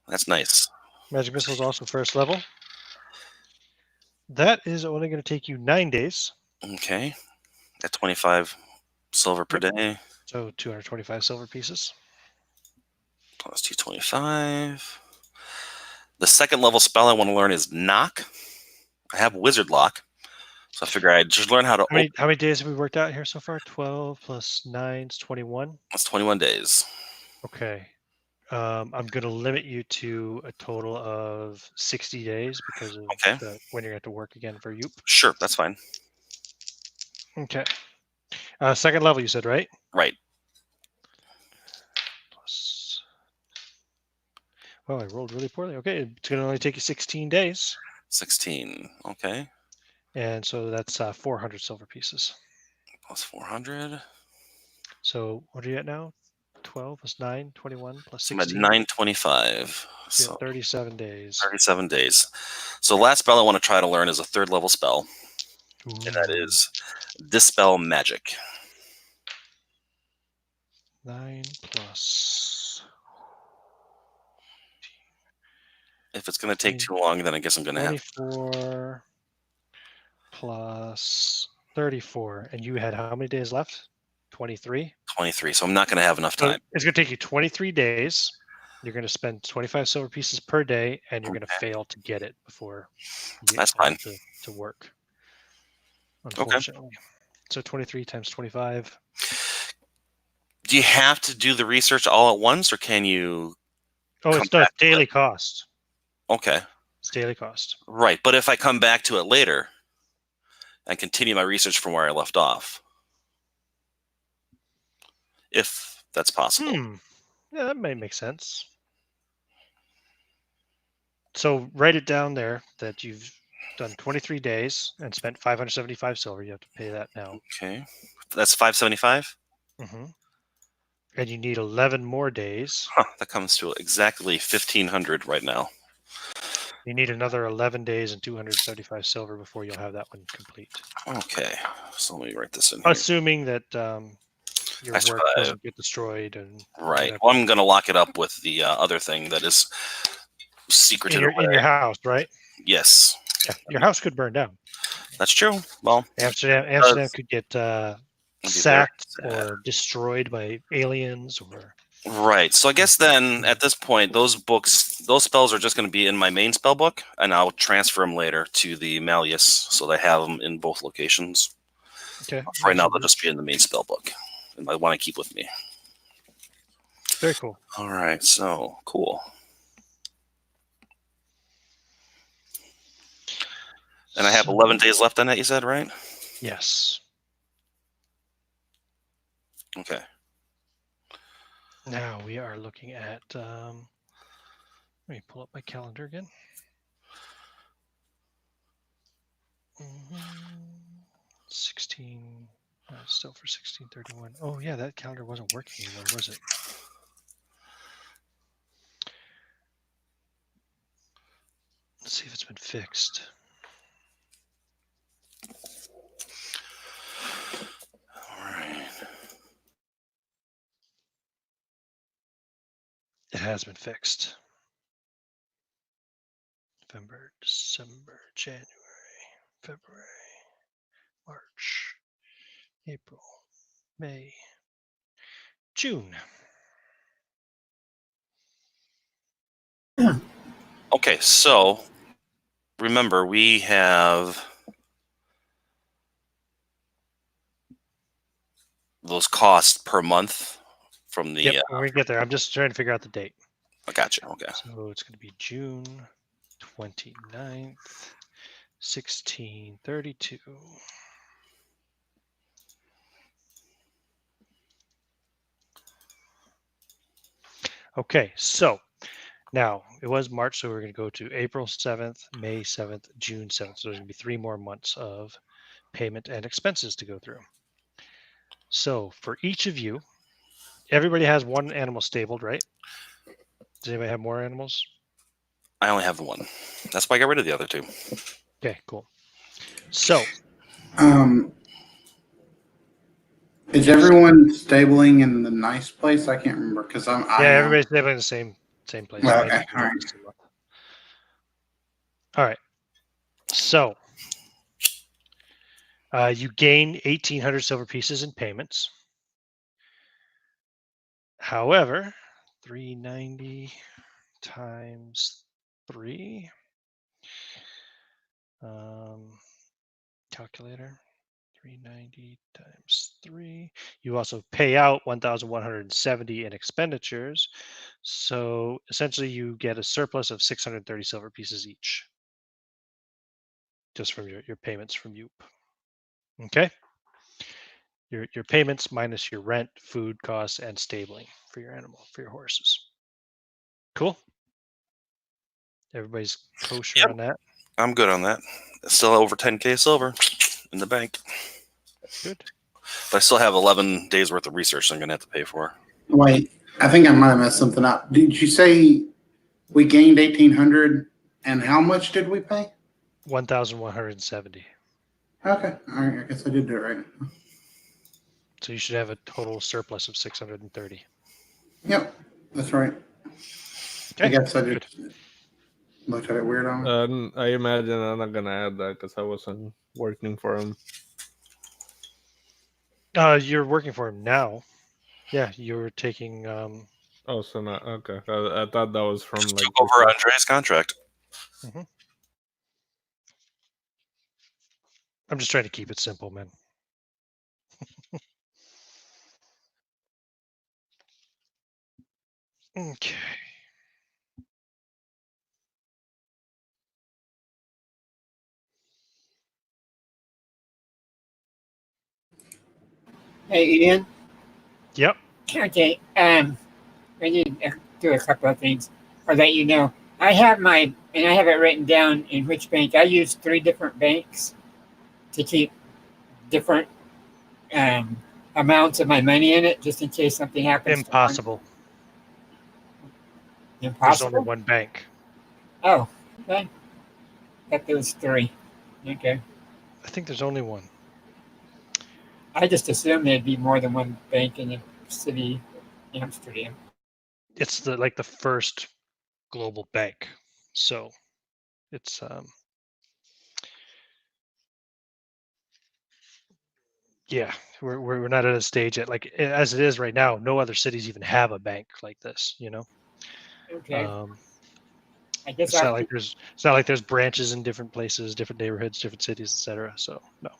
That's nice. Magic Missile is also first level. That is only going to take you 9 days. Okay. At 25 silver per day. So 225 silver pieces. Plus 225. The second level spell I want to learn is Knock. I have Wizard Lock. So I figure I'd just learn how to open. How many days have we worked out here so far? 12 plus 9 is 21. That's 21 days. Okay. I'm going to limit you to a total of 60 days because of when you're going to have to work again for Joop. Sure, that's fine. Okay. Second level, you said, right? Right. Plus. Well, I rolled really poorly. Okay, it's going to only take you 16 days. 16. Okay. And so that's 400 silver pieces. Plus 400. So what are you at now? 12 plus 9, 21 plus I'm at 16. 925. So 37 days. 37 days. So the last spell I want to try to learn is a third level spell. Ooh. And that is Dispel Magic. 9 plus. If it's going to take too long, then I guess I'm going to have 24 plus 34. And you had how many days left? 23? 23. So I'm not going to have enough time. So it's going to take you 23 days. You're going to spend 25 silver pieces per day, and you're going to fail to get it before you That's fine. to work. Unfortunately. Okay. So 23 times 25. Do you have to do the research all at once, or can you? Oh, it's daily cost. Okay. It's daily cost. Right, but if I come back to it later and continue my research from where I left off, if that's possible. Yeah, that may make sense. So write it down there that you've done 23 days and spent 575 silver. You have to pay that now. Okay. That's 575? Mm-hmm. And you need 11 more days. Huh, that comes to exactly 1,500 right now. You need another 11 days and 275 silver before you'll have that one complete. Okay, so let me write this in here. Assuming that your I work survive. doesn't get destroyed and Right. whatever. Well, I'm going to lock it up with the other thing that is secreted in your house, right? Yes. Yeah, your house could burn down. That's true. Well, Amsterdam could get very sacked sad. or destroyed by aliens or. Right. So I guess then at this point, those spells are just going to be in my main spell book, and I'll transfer them later to the Malleus so they have them in both locations. Okay. For right now, they'll just be in the main spell book, and I want to keep with me. Very cool. All right. So cool. And I have 11 days left on that, you said, right? Yes. Okay. Now we are looking at. Let me pull up my calendar again. 16. Still for 1631. Oh yeah, that calendar wasn't working anymore, was it? Let's see if it's been fixed. All right. It has been fixed. November, December, January, February, March, April, May, June. Okay, so remember we have those costs per month from the. Yep, when we get there, I'm just trying to figure out the date. I gotcha. Okay. So it's going to be June 29th, 1632. Okay, so now it was March, so we're going to go to April 7th, May 7th, June 7th. So there's going to be 3 more months of payment and expenses to go through. So for each of you, everybody has one animal stabled, right? Does anybody have more animals? I only have the one. That's why I got rid of the other 2. Okay, cool. So, is everyone stabling in the nice place? I can't remember because everybody's stabling in the same place. Okay, all right. All right. So, you gain 1,800 silver pieces in payments. However, 390 times 3. Calculator. 390 times 3. You also pay out 1,170 in expenditures. So essentially you get a surplus of 630 silver pieces each. Just from your payments from Joop. Okay? Your payments minus your rent, food costs, and stabling for your animal, for your horses. Cool? Everybody's kosher on that? I'm good on that. Still over 10K silver in the bank. Good. But I still have 11 days worth of research I'm going to have to pay for. Wait, I think I might have messed something up. Did you say we gained 1,800 and how much did we pay? 1,170. Okay, all right. I guess I did do it right. So you should have a total surplus of 630. Yep, that's right. Okay. I guess I just looked at it weird on. I imagine I'm not gonna add that because I wasn't working for him. You're working for him now. Yeah, you're taking. Oh, so not okay. I thought that was from Just like took over Andre's contract. I'm just trying to keep it simple, man. Okay. Hey, Ian. Yep. Okay. I need to do a couple of things, or let you know. I have and I have it written down in which bank. I use 3 different banks to keep different amounts of my money in it, just in case something happens. Impossible. Impossible. There's only one bank. Oh. Okay. Got those three. Okay. I think there's only one. I just assumed there'd be more than one bank in the city, Amsterdam. It's the first global bank, so it's yeah, we're not at a stage yet. Like as it is right now, no other cities even have a bank like this. Okay. Um, I guess it's not like there's branches in different places, different neighborhoods, different cities, etc. So no.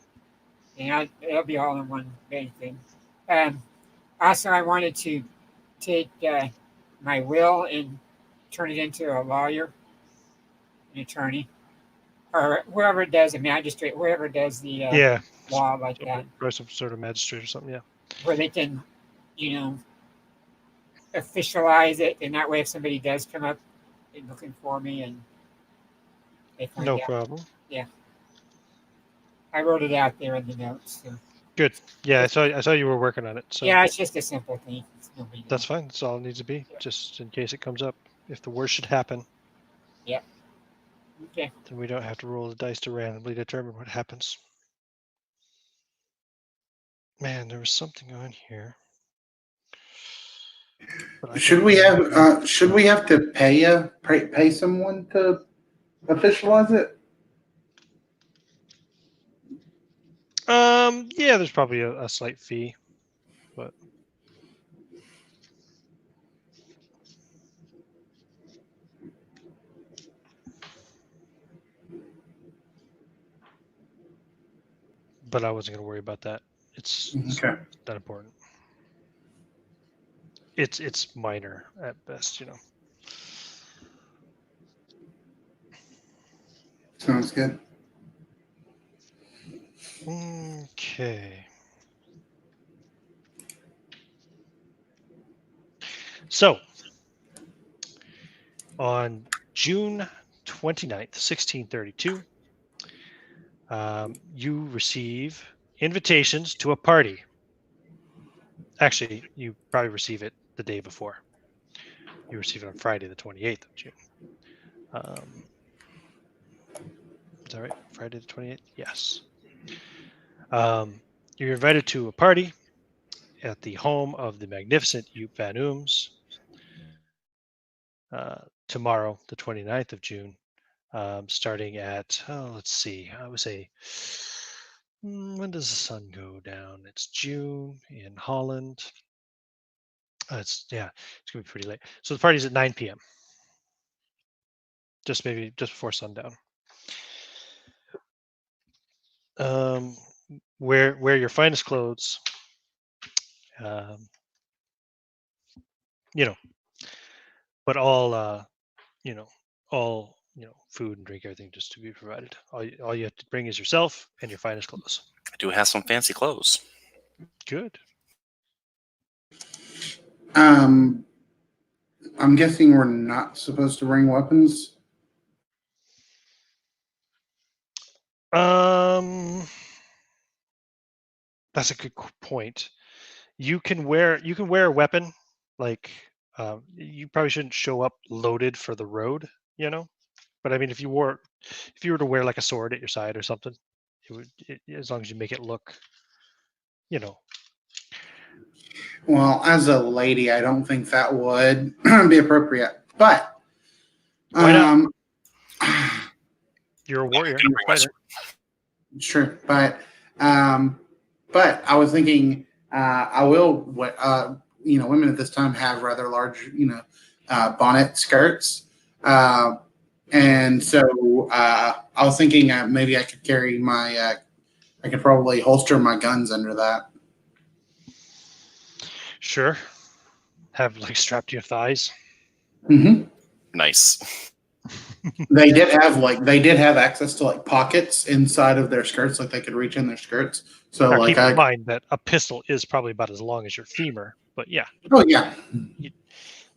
it'll be all in one bank then. Um, Also, I wanted to take my will and turn it into a lawyer, an attorney, or whoever does a magistrate, whoever does the Yeah, law like that, or some sort of magistrate or something. Yeah. where they can, you know, officialize it, and that way, if somebody does come up and looking for me, and they find No out, problem. I wrote it out there in the notes. So. Good. Yeah, I saw you were working on it. So Yeah, it's just a simple thing. It's no big deal. that's fine. That's all it needs to be, just in case it comes up. If the worst should happen, Okay. then we don't have to roll the dice to randomly determine what happens. Man, there was something on here. but I Should don't we remember. have to pay someone to officialize it? Yeah, there's probably a slight fee, but I wasn't gonna worry about that. It's Okay, not important. It's minor at best. sounds good. Okay. So on June 29th, 1632, you receive invitations to a party. Actually, you probably receive it the day before. You receive it on Friday, the 28th of June. Is that right? Friday the 28th? Yes. You're invited to a party at the home of the magnificent Joop van Ooms tomorrow, the 29th of June, starting at, let's see, I would say, when does the sun go down? It's June in Holland. It's going to be pretty late. So the party's at 9 p.m. Just before sundown. Wear your finest clothes. But all food and drink, everything just to be provided. All you have to bring is yourself and your finest clothes. I do have some fancy clothes. Good. I'm guessing we're not supposed to bring weapons. That's a good point. You can wear a weapon, like you probably shouldn't show up loaded for the road, But I mean, if you were to wear like a sword at your side or something, as long as you make it look, Well, as a lady, I don't think that would be appropriate. But Why not? You're a warrior. Can I You're a bring my fighter. sure, but I was thinking I will. Women at this time have rather large, bonnet skirts, and so I was thinking maybe I could carry my. I could probably holster my guns under that. Sure. Have like strapped to your thighs. Mm-hmm. Nice. They did have access to like pockets inside of their skirts, like they could reach in their skirts. So Now, like keep in mind that a pistol is probably about as long as your femur, but yeah. Oh yeah. You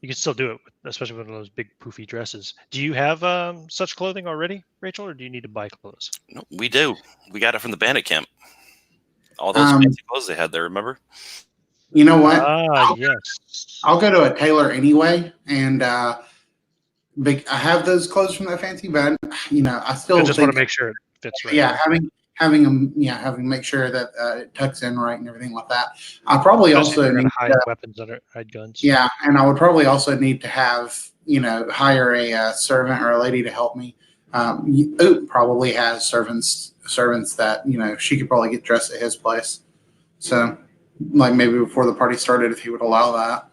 can still do it, especially with one of those big poofy dresses. Do you have such clothing already, Rachel, or do you need to buy clothes? No, we do. We got it from the bandit camp. All those fancy clothes they had there, remember? You know what? Yes. I'll go to a tailor anyway, and I have those clothes from that fancy, but I still I just want think to make sure it fits right. yeah, having them, having make sure that it tucks in right and everything like that. I probably Especially if also you're need gonna hide weapons under hide guns. yeah, and I would probably also need to have hire a servant or a lady to help me. Oop probably has servants that she could probably get dressed at his place. So, like maybe before the party started, if he would allow that.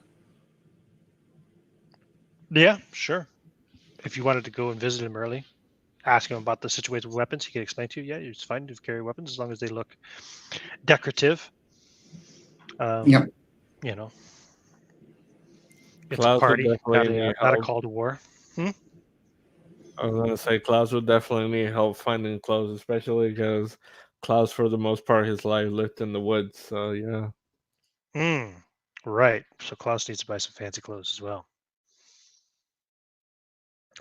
Yeah, sure. If you wanted to go and visit him early, ask him about the situation with weapons, he could explain to you. Yeah, it's fine to carry weapons as long as they look decorative. Yep. You know, it's a Klaus would party, definitely need not a help. call to war. I was gonna say Klaus would definitely need help finding clothes, especially because Klaus, for the most part, his life lived in the woods. So yeah. Right. So Klaus needs to buy some fancy clothes as well,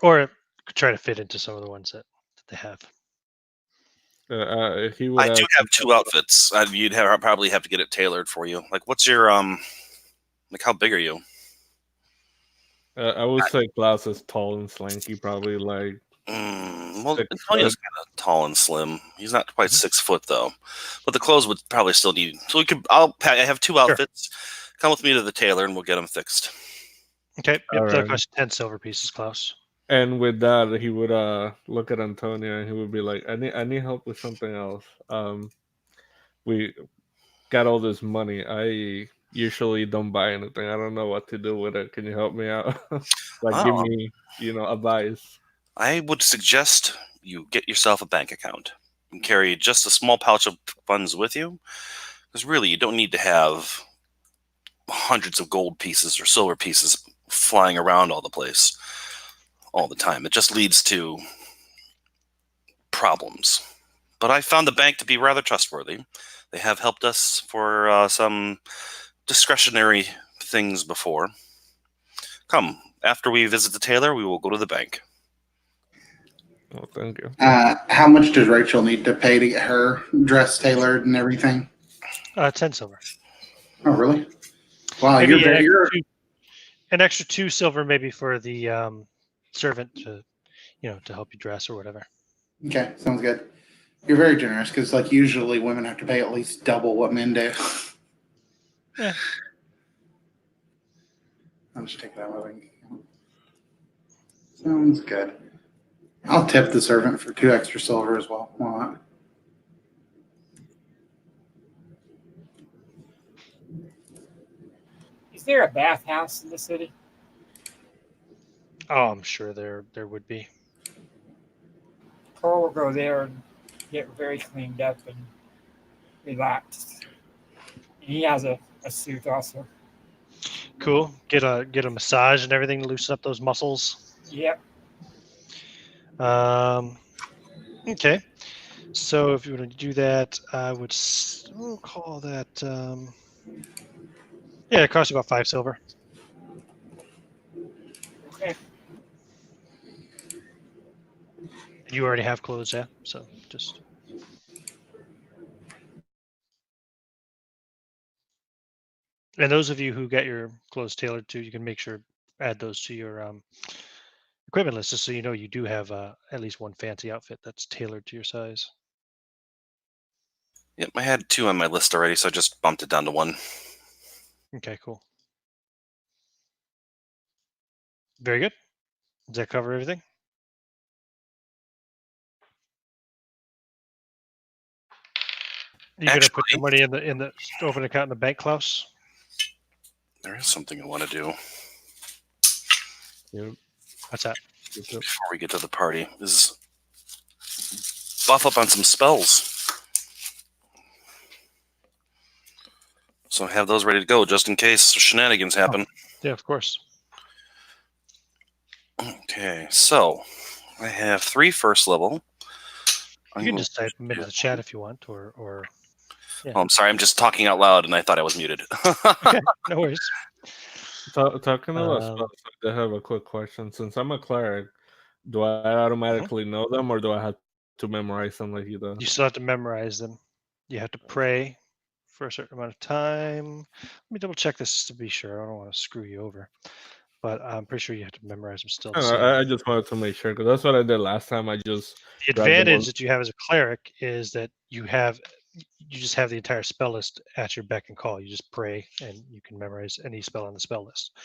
or try to fit into some of the ones that they have. He would. I do have two outfits. You'd probably have to get it tailored for you. Like, what's your like, how big are you? I would say Klaus is tall and slanky, probably like. Well, 6 Antonio's foot. kind of tall and slim. He's not quite Mhm. 6 foot though, but the clothes would probably still need. So we could. I have two outfits. Come with me to the tailor, and we'll get them fixed. Okay. Yep. All That'll right. cost 10 silver pieces, Klaus. And with that, he would look at Antonio and he would be like, I need help with something else. We got all this money. I usually don't buy anything. I don't know what to do with it. Can you help me out? Like, give Oh, me, advice. I would suggest you get yourself a bank account and carry just a small pouch of funds with you, because really you don't need to have hundreds of gold pieces or silver pieces flying around all the place all the time. It just leads to problems. But I found the bank to be rather trustworthy. They have helped us for some discretionary things before. Come, after we visit the tailor, we will go to the bank. Oh, thank you. How much does Rachel need to pay to get her dress tailored and everything? 10 silver. Oh, really? Wow, Maybe you're an extra 2 silver, maybe for the servant to help you dress or whatever. okay. Sounds good. You're very generous because, like, usually women have to pay at least double what men do. Yeah. I'll just take that away. Sounds good. I'll tip the servant for 2 extra silver as well. Why not? Is there a bathhouse in the city? Oh, I'm sure there would be. Cole will go there and get very cleaned up and relaxed. And he has a suit also. Cool. Get a massage and everything to loosen up those muscles. Yep. Okay. So if you want to do that, I would we'll call that. Yeah, it costs you about 5 silver. Okay. You already have clothes, yeah. So just. And those of you who get your clothes tailored to, you can make sure add those to your equipment list, just so you know you do have at least one fancy outfit that's tailored to your size. Yep, I had 2 on my list already, so I just bumped it down to 1. Okay, cool. Very good. Does that cover everything? You gonna put your money in the open account in the bank, Klaus? There is something I want to do Yep. What's that? before we get to the party. Is buff up on some spells. So have those ready to go just in case shenanigans happen. Yeah, of course. Okay, so I have 3 first level. You can just type them into the chat if you want, or Oh, I'm sorry, I'm just talking out loud and I thought I was muted. okay, no worries. Talking about spells, I have a quick question. Since I'm a cleric, do I automatically know them, or do I have to memorize them like you do? You still have to memorize them. You have to pray for a certain amount of time. Let me double check this to be sure. I don't want to screw you over. but I'm pretty sure you have to memorize them still. I, don't So know, I just wanted to make sure because that's what I did last time. I just the grabbed them advantage all. that you have as a cleric is that you just have the entire spell list at your beck and call. You just pray and you can memorize any spell on the spell list.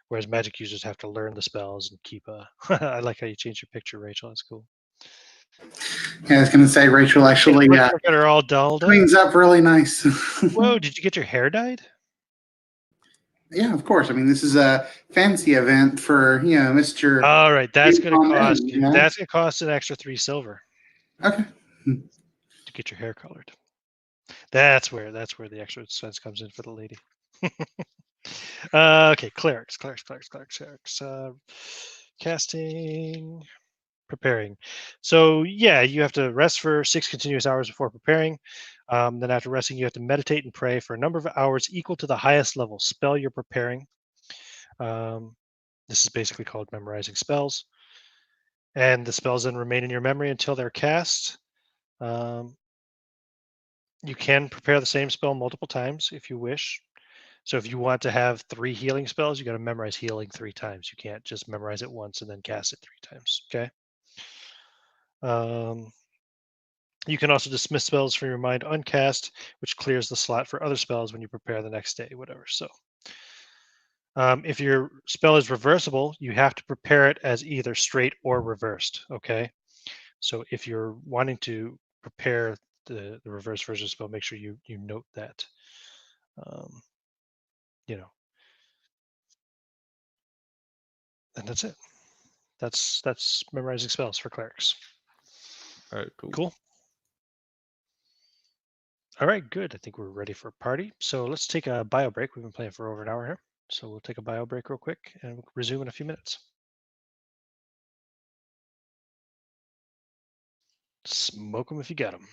Whereas magic users have to learn the spells and keep a. I like how you changed your picture, Rachel. That's cool. Yeah, I was going to say Rachel actually are all dulled up. cleans up really nice. Whoa! Did you get your hair dyed? Yeah, of course. I mean, this is a fancy event for Mr. All right, that's going to cost Amen, you. yeah. That's going to cost an extra 3 silver Okay. to get your hair colored. That's where the extra expense comes in for the lady. Okay, clerics. Casting, preparing. So yeah, you have to rest for 6 continuous hours before preparing. Then after resting, you have to meditate and pray for a number of hours equal to the highest level spell you're preparing. This is basically called memorizing spells. And the spells then remain in your memory until they're cast. You can prepare the same spell multiple times if you wish. So if you want to have 3 healing spells, you got to memorize healing 3 times. You can't just memorize it once and then cast it 3 times. Okay. You can also dismiss spells from your mind uncast, which clears the slot for other spells when you prepare the next day, whatever. So if your spell is reversible, you have to prepare it as either straight or reversed. Okay. So if you're wanting to prepare the reverse version spell, make sure you note that. You know, and that's it. That's memorizing spells for clerics. All right, cool. Cool. All right, good. I think we're ready for a party. So let's take a bio break. We've been playing for over an hour here. So we'll take a bio break real quick and we'll resume in a few minutes. Smoke them if you got them.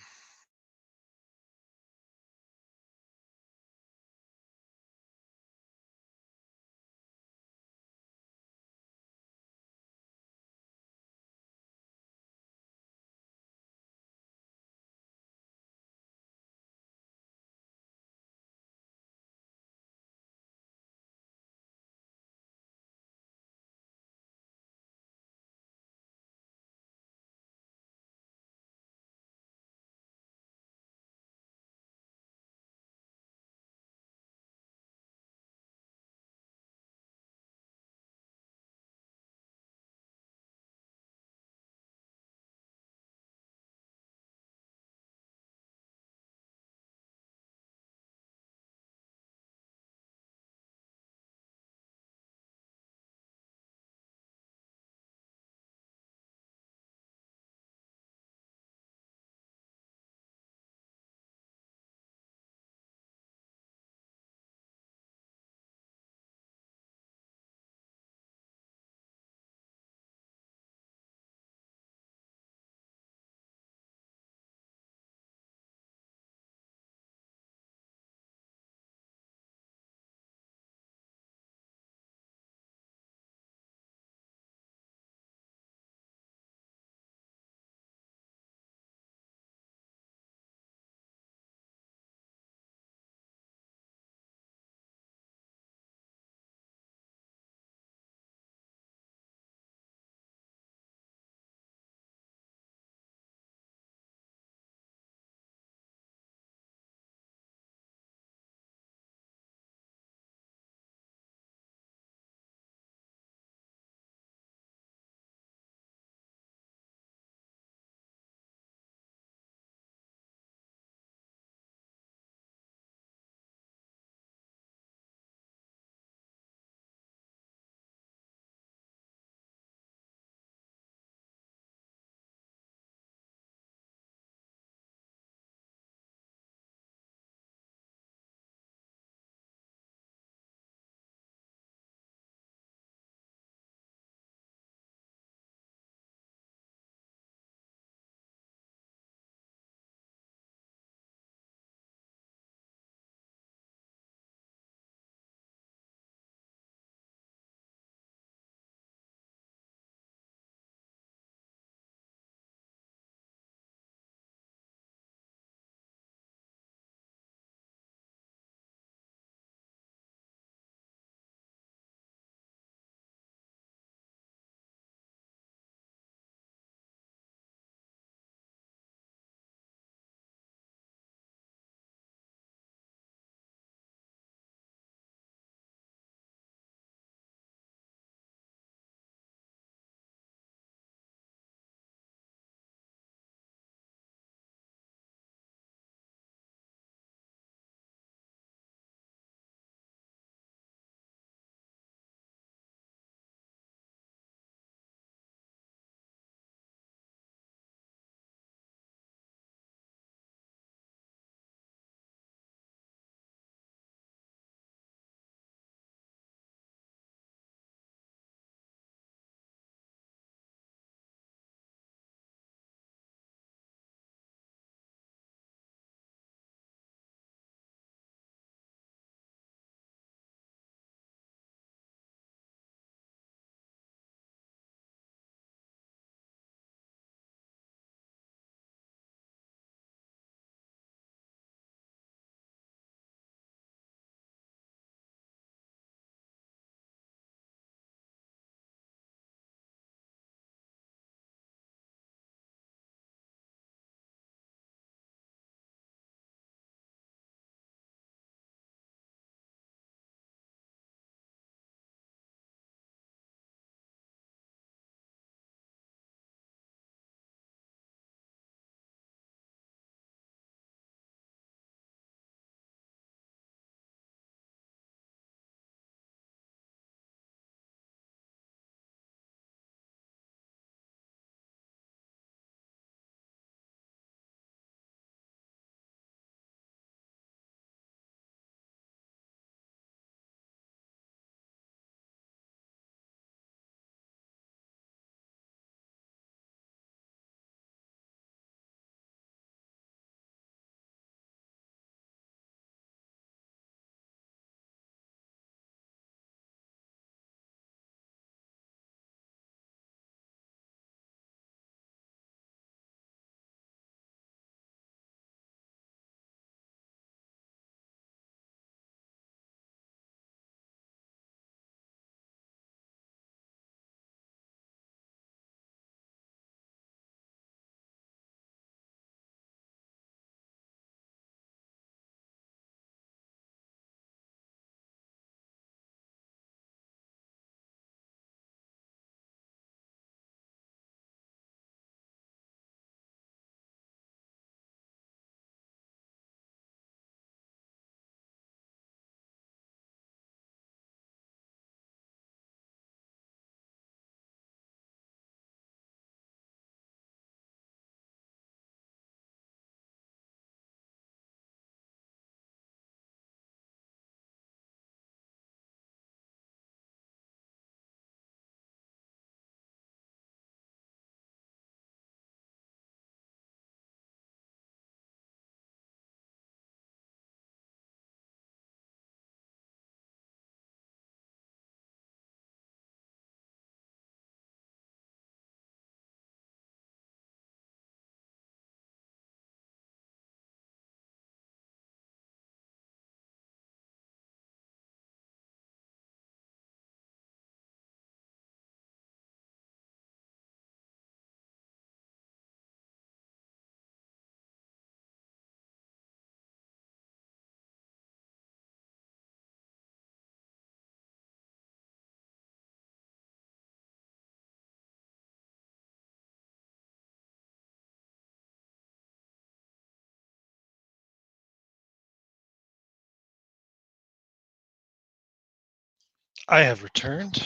I have returned.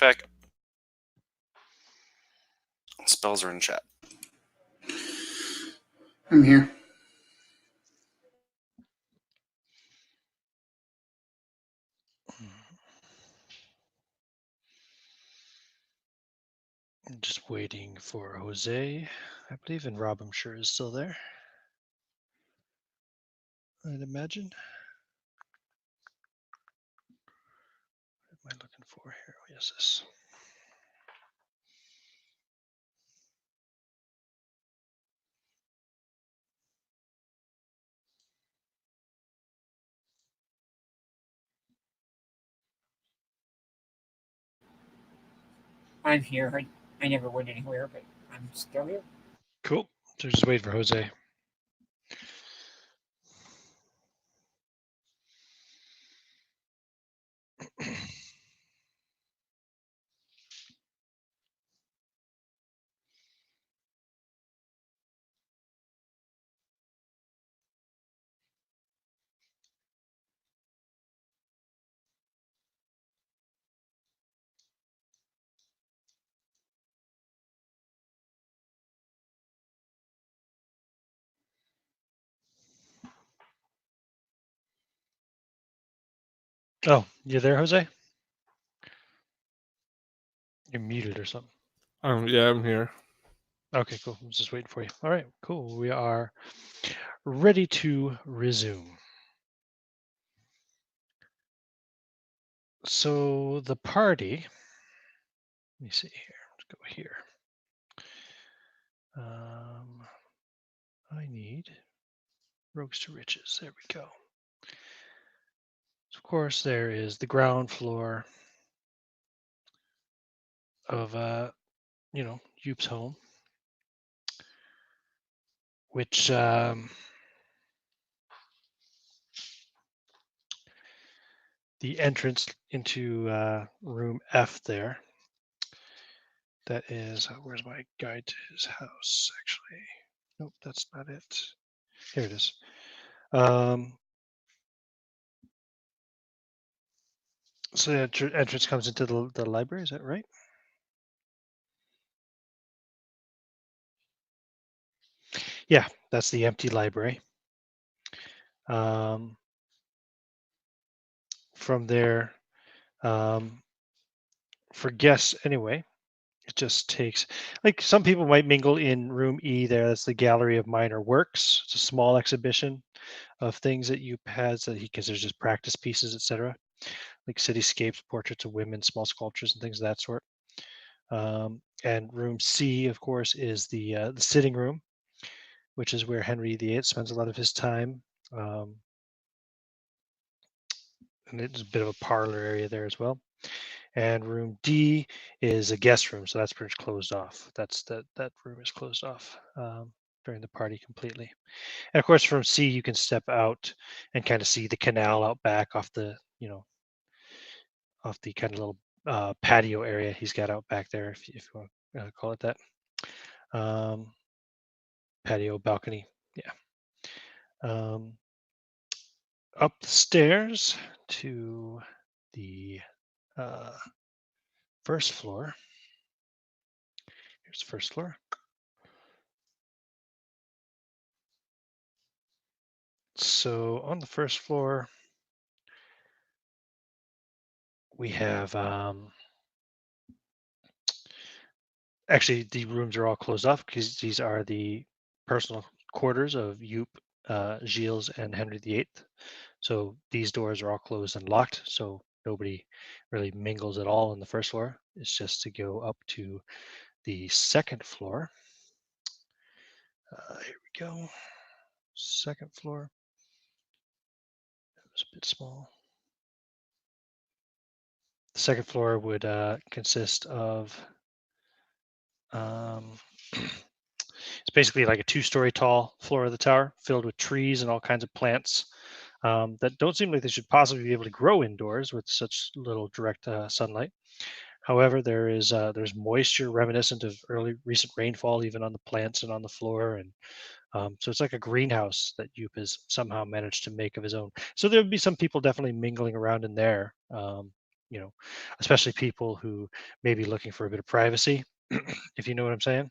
Back. Spells are in chat. I'm here. I'm just waiting for Jose, I believe, and Rob, I'm sure, is still there. I'd imagine. What am I looking for here? Oh, yes, this. I'm here. I never went anywhere, but I'm still here. Cool. So just wait for Jose. Oh, you there, Jose? You're muted or something. Yeah, I'm here. Okay, cool. I'm just waiting for you. All right, cool. We are ready to resume. So the party, let me see here. Let's go here. I need Rogues to Riches. There we go. So of course, there is the ground floor of Joop's home, which the entrance into room F there. That is, where's my guide to his house, actually? Nope, that's not it. Here it is. So the entrance comes into the library, is that right? Yeah, that's the empty library. From there, for guests anyway, it just takes, like, some people might mingle in room E there. That's the Gallery of Minor Works. It's a small exhibition of things that Joop has that he considers just practice pieces, etc., like cityscapes, portraits of women, small sculptures, and things of that sort. And room C, of course, is the sitting room, which is where Henry VIII spends a lot of his time. And it's a bit of a parlor area there as well. And room D is a guest room, so that's pretty much closed off. That room is closed off during the party completely. And of course, from C you can step out and kind of see the canal out back off the off the kind of little patio area he's got out back there, if you want to call it that. Patio, balcony, yeah. Up the stairs to the first floor. Here's the first floor. So on the first floor, we have actually the rooms are all closed off because these are the personal quarters of Joop, Gilles, and Henry VIII. So these doors are all closed and locked, so nobody really mingles at all on the first floor. It's just to go up to the second floor. Here we go. Second floor. That was a bit small. The second floor would consist of it's basically like a 2-story tall floor of the tower filled with trees and all kinds of plants that don't seem like they should possibly be able to grow indoors with such little direct sunlight. However, there's moisture reminiscent of early recent rainfall even on the plants and on the floor, and So it's like a greenhouse that Joop has somehow managed to make of his own. So there would be some people definitely mingling around in there, especially people who may be looking for a bit of privacy, if you know what I'm saying.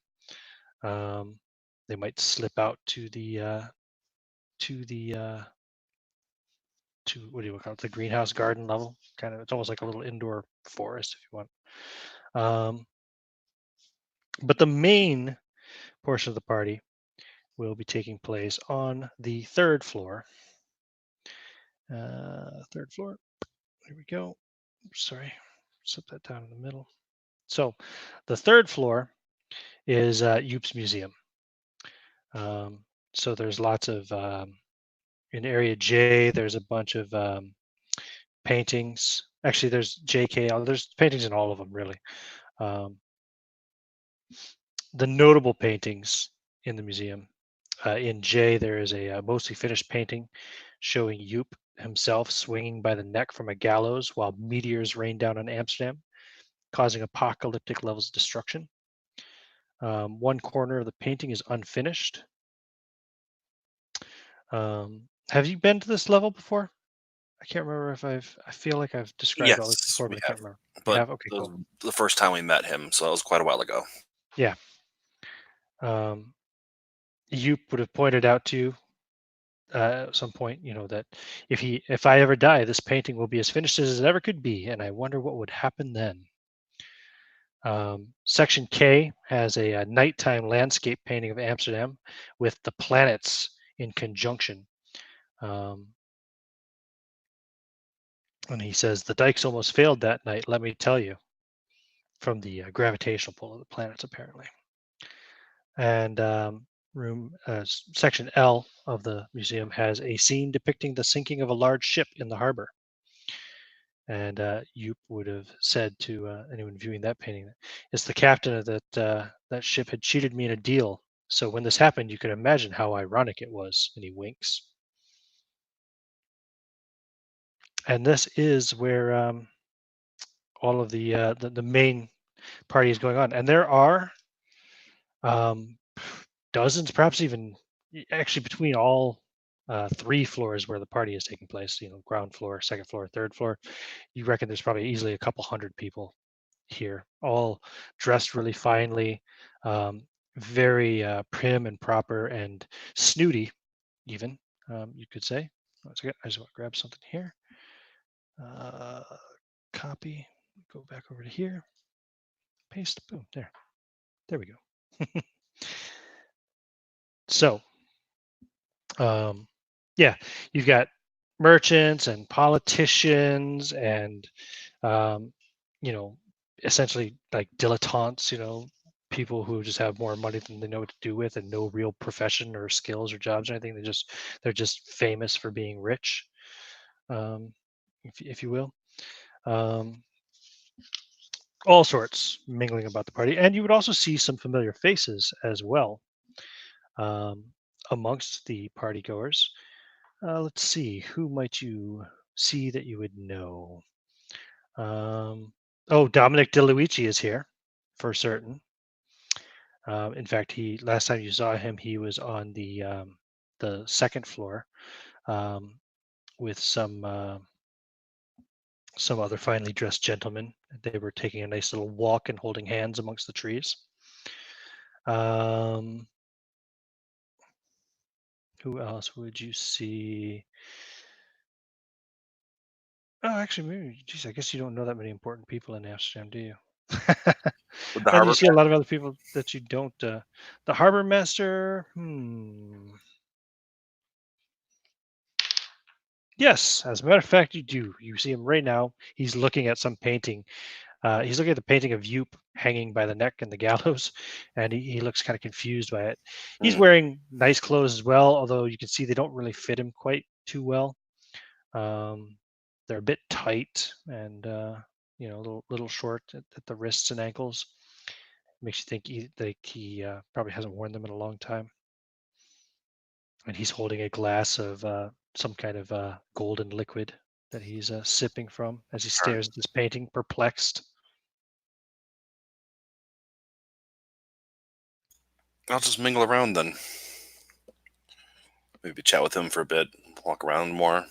They might slip out to the to what do you call it, the greenhouse garden level. Kind of, it's almost like a little indoor forest if you want. But the main portion of the party will be taking place on the third floor. Third floor. Here we go. Sorry, set that down in the middle. So the third floor is Joop's museum. So there's lots of in area J. There's a bunch of paintings. Actually, there's JK. There's paintings in all of them, really. The notable paintings in the museum. In J, there is a mostly finished painting showing Joop himself swinging by the neck from a gallows while meteors rain down on Amsterdam, causing apocalyptic levels of destruction. One corner of the painting is unfinished. Have you been to this level before? I can't remember if I feel like I've described all this Yes, before, we but I have. can't remember. You But have? Okay, that was cool. the first time we met him, so that was quite a while ago. Yeah. Joop would have pointed out to you at some point, that if I ever die, this painting will be as finished as it ever could be, and I wonder what would happen then. Section K has a nighttime landscape painting of Amsterdam with the planets in conjunction. And he says, the dikes almost failed that night, let me tell you, from the gravitational pull of the planets, apparently. And section L of the museum has a scene depicting the sinking of a large ship in the harbor. And Joop would have said to anyone viewing that painting, it's the captain of that ship had cheated me in a deal. So when this happened, you can imagine how ironic it was. And he winks. And this is where all of the main party is going on. And there are dozens, perhaps even actually between all three floors where the party is taking place, ground floor, second floor, third floor, you reckon there's probably easily a couple hundred people here, all dressed really finely, very prim and proper and snooty, even, you could say. I just want to grab something here. Copy, go back over to here, paste, boom, there we go. So, yeah, you've got merchants and politicians and, essentially like dilettantes, people who just have more money than they know what to do with and no real profession or skills or jobs or anything. They're just famous for being rich, if you will. All sorts mingling about the party. And you would also see some familiar faces as well amongst the party goers. Let's see, who might you see that you would know? Dominic DeLuigi is here for certain. In fact, last time you saw him, he was on the second floor with some other finely dressed gentlemen. They were taking a nice little walk and holding hands amongst the trees. Who else would you see? Oh, actually, maybe. Geez, I guess you don't know that many important people in Amsterdam, do you? With the And you harbor see a lot of other people that you don't. The harbor master. Yes, as a matter of fact, you do. You see him right now. He's looking at some painting. He's looking at the painting of Joop hanging by the neck in the gallows, and he looks kind of confused by it. He's wearing nice clothes as well, although you can see they don't really fit him quite too well. They're a bit tight and a little short at the wrists and ankles. Makes you think he probably hasn't worn them in a long time. And he's holding a glass of some kind of golden liquid that he's sipping from as he stares at this painting, perplexed. I'll just mingle around then. maybe chat with him for a bit, walk around more.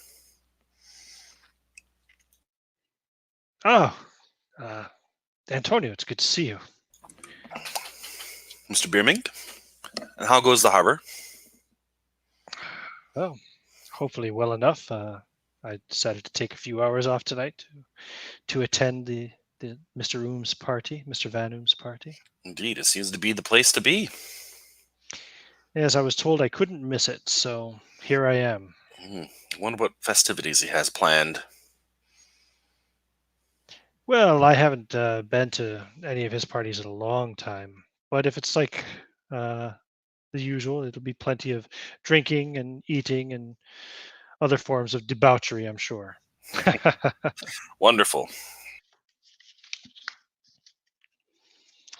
Oh, Antonio, it's good to see you. Mr. Beermink, and how goes the harbor? Oh, hopefully well enough. I decided to take a few hours off tonight to attend the Mr. Ooms party, Mr. Van Ooms party. Indeed, it seems to be the place to be. As I was told I couldn't miss it, so here I am. Wonder what festivities he has planned. Well, I haven't been to any of his parties in a long time, but if it's like the usual, it'll be plenty of drinking and eating and other forms of debauchery, I'm sure. Wonderful.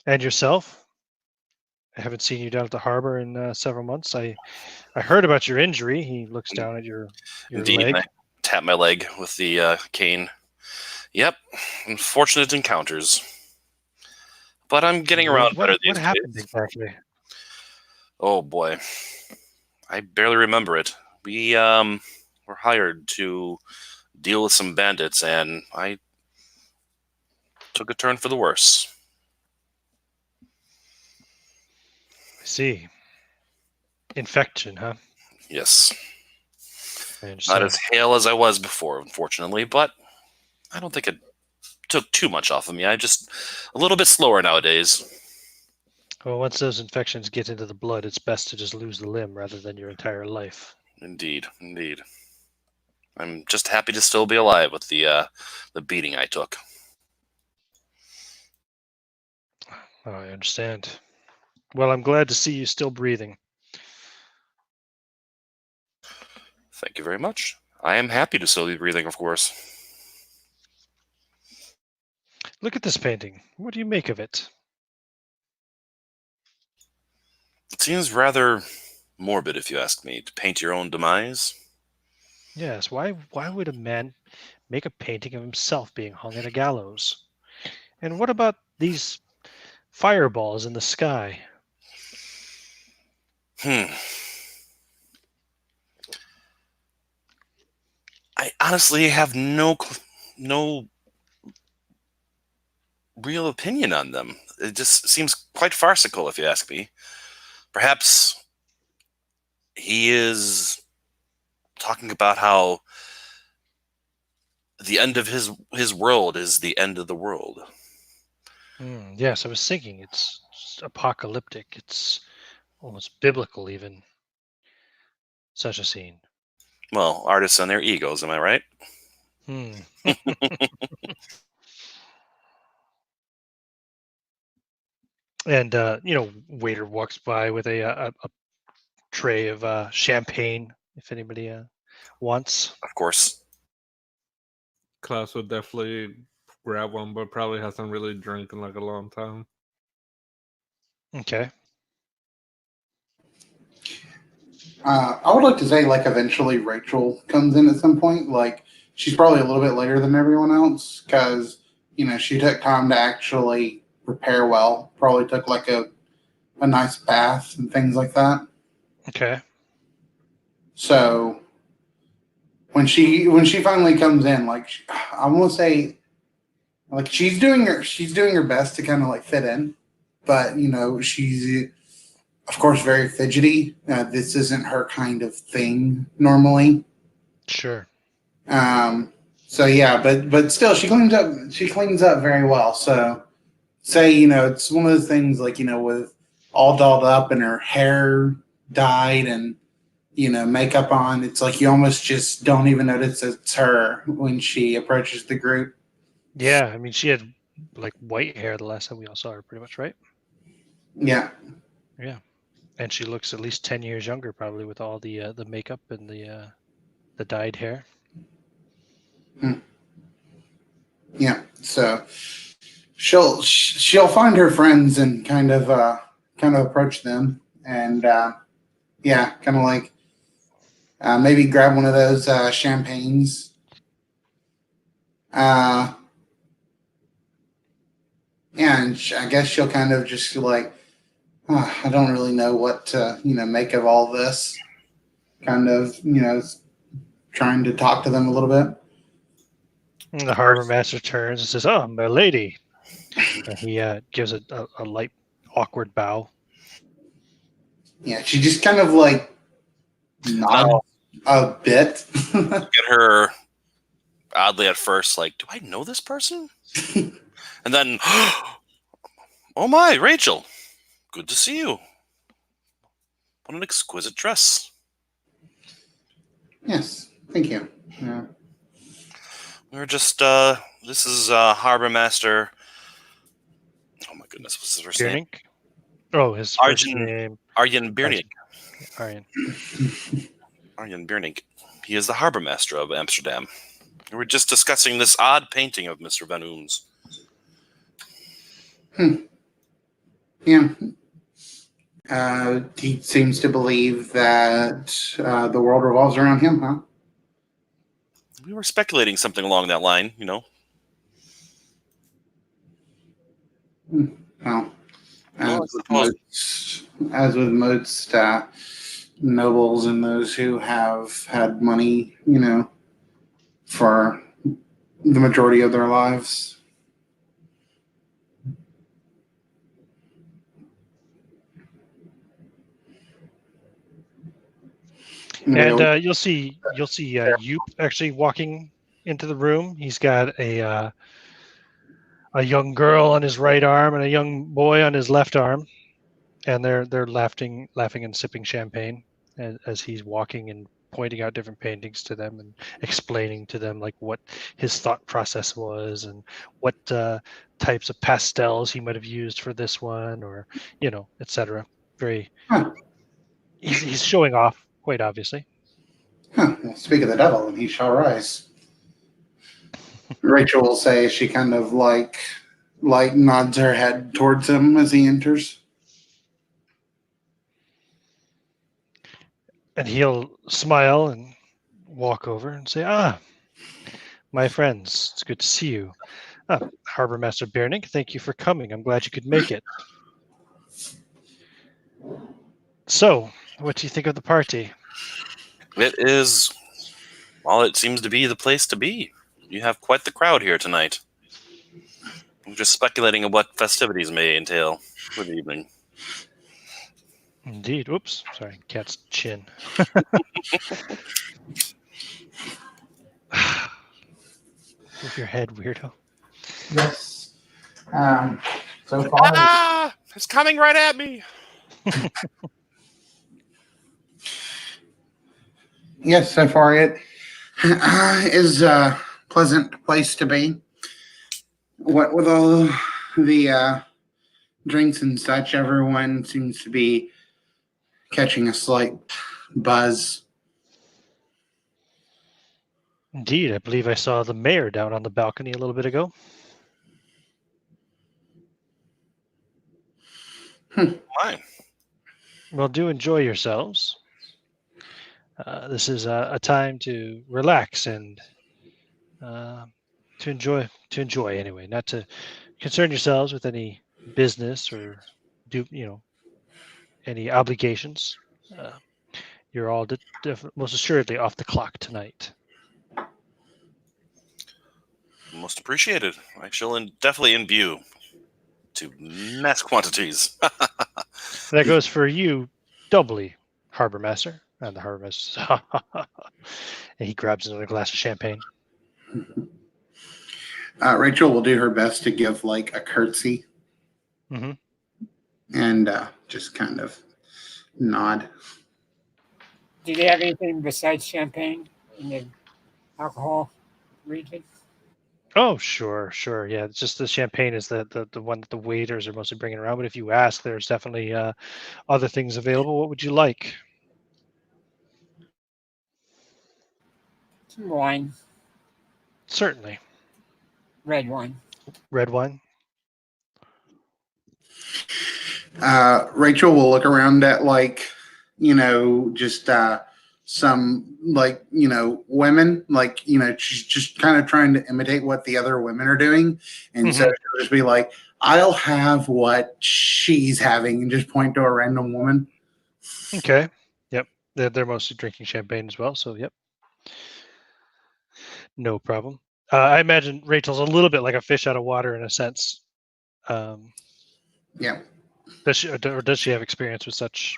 And yourself? I haven't seen you down at the harbor in several months. I heard about your injury. He looks down at your Indeed, leg. I tap my leg with the cane. Yep, unfortunate encounters. But I'm getting around better these What happened days. exactly? Oh boy, I barely remember it. We were hired to deal with some bandits, and I took a turn for the worse. I see. Infection, huh? Yes, I not understand. as hale as I was before, unfortunately, but I don't think it took too much off of me. I'm just a little bit slower nowadays. Well, once those infections get into the blood, it's best to just lose the limb rather than your entire life. Indeed, indeed. I'm just happy to still be alive with the beating I took. Oh, I understand. Well, I'm glad to see you still breathing. Thank you very much. I am happy to still be breathing, of course. Look at this painting. What do you make of it? It seems rather morbid, if you ask me, to paint your own demise. Yes, why would a man make a painting of himself being hung at a gallows? And what about these fireballs in the sky? I honestly have no real opinion on them. It just seems quite farcical, if you ask me. Perhaps he is talking about how the end of his world is the end of the world. Yes, I was thinking it's apocalyptic. It's almost biblical, even such a scene. Well, artists and their egos, am I right? Hmm. And waiter walks by with a tray of champagne. If anybody wants. Of course. Klaus would definitely grab one, but probably hasn't really drank in like a long time. Okay. I would like to say, like, eventually Rachel comes in at some point. Like, she's probably a little bit later than everyone else because, she took time to actually prepare well. Probably took, like, a nice bath and things like that. Okay. So when she finally comes in, like, I want to say, like, she's doing her best to kind of like fit in, but she's of course very fidgety. This isn't her kind of thing normally. Sure. So yeah, but still, she cleans up. She cleans up very well. So say it's one of those things like with all dolled up and her hair dyed and makeup on. It's like you almost just don't even notice it's her when she approaches the group. Yeah, I mean, she had like white hair the last time we all saw her, pretty much, right? Yeah, Yeah, and she looks at least 10 years younger, probably with all the makeup and the dyed hair. yeah. So she'll find her friends and kind of approach them and yeah, kind of like maybe grab one of those champagnes. Yeah, and I guess she'll kind of just like, I don't really know what to make of all this. kind of, trying to talk to them a little bit. And the harbor master turns and says, "Oh, my lady." And he gives a light, awkward bow. Yeah, she just kind of like nods a bit. At her, oddly at first, like, do I know this person? And then, oh my, Rachel, good to see you. What an exquisite dress. Yes, thank you. Yeah. We're just, this is Harbor Master. Oh my goodness, what's his first name? Biernik? Oh, his first Arjen name. Biernik. Arjen. Arjen Biernik. He is the Harbor Master of Amsterdam. We were just discussing this odd painting of Mr. Van Ooms. Yeah. He seems to believe that the world revolves around him, huh? We were speculating something along that line, you know. Well, Well, as with most nobles and those who have had money, for the majority of their lives. And you'll see Joop actually walking into the room. He's got a young girl on his right arm and a young boy on his left arm, and they're laughing and sipping champagne as he's walking and pointing out different paintings to them and explaining to them like what his thought process was and what types of pastels he might have used for this one, or etc. Very. Huh. He's showing off, quite obviously. Well, speak of the devil, and he shall rise. Rachel will say, she kind of like nods her head towards him as he enters. And he'll smile and walk over and say, "Ah, my friends, it's good to see you. Harbor Master Biernik, thank you for coming. I'm glad you could make it. So, what do you think of the party?" it is, well, it seems to be the place to be. You have quite the crowd here tonight. I'm just speculating on what festivities may entail for the evening. Indeed. Oops. Sorry, cat's chin. Move your head, weirdo. Yes. So far. Ah! It's coming right at me! Yes, so far it is a pleasant place to be. What with all the drinks and such, everyone seems to be catching a slight buzz. Indeed, I believe I saw the mayor down on the balcony a little bit ago. Fine. Well, do enjoy yourselves. This is a time to relax and to enjoy anyway, not to concern yourselves with any business or do any obligations. You're all most assuredly off the clock tonight. Most appreciated. I shall definitely imbue to mass quantities. That goes for you doubly, Harbor Master. And the Harbor Master says, "Ha, ha, ha, ha." And he grabs another glass of champagne. Rachel will do her best to give like a curtsy and just kind of nod. Do they have anything besides champagne in the alcohol region? Oh, sure. Yeah, it's just the champagne is the one that the waiters are mostly bringing around. But if you ask, there's definitely other things available. What would you like? Some wine, Certainly. red wine. Red wine? Rachel will look around at just some women, she's just kind of trying to imitate what the other women are doing. And so she'll just be like, "I'll have what she's having," and just point to a random woman. Okay. Yep. They're mostly drinking champagne as well. So yep, no problem. I imagine Rachel's a little bit like a fish out of water in a sense. Yeah. Does she have experience with such?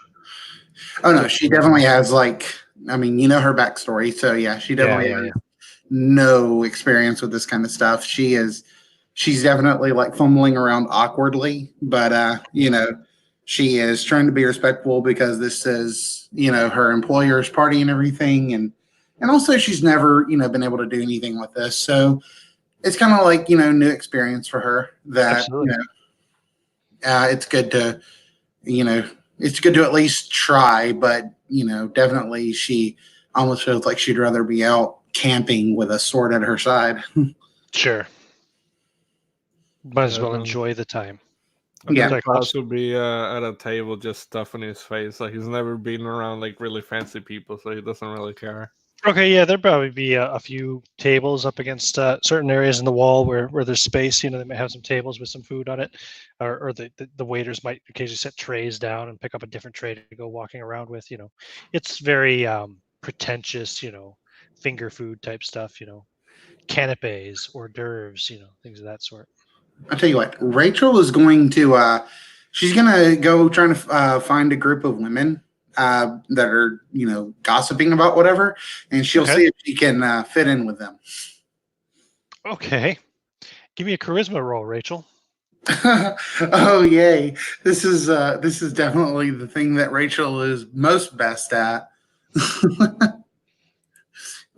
Oh no, such she things? definitely has like. I mean, you know her backstory, so yeah, she definitely Yeah. has no experience with this kind of stuff. She's definitely like fumbling around awkwardly, but she is trying to be respectful because this is her employer's party and everything, and also she's never been able to do anything with this, so it's kind of like new experience for her that Absolutely. it's good to you know it's good to at least try, but definitely she almost feels like she'd rather be out camping with a sword at her side. Sure. Might as Yeah, well then enjoy the time. Yeah. then Like, Klaus would be at a table just stuffing his face. Like he's never been around like really fancy people, so he doesn't really care. okay, yeah, there'd probably be a few tables up against certain areas in the wall where there's space. They might have some tables with some food on it, or the waiters might occasionally set trays down and pick up a different tray to go walking around with. It's very pretentious. Finger food type stuff. Canapes, hors d'oeuvres. Things of that sort. I'll tell you what, Rachel is going to she's gonna go trying to find a group of women that are gossiping about whatever, and she'll Okay. see if she can fit in with them. Okay. Give me a charisma roll, Rachel. Oh yay! This is definitely the thing that Rachel is most best at.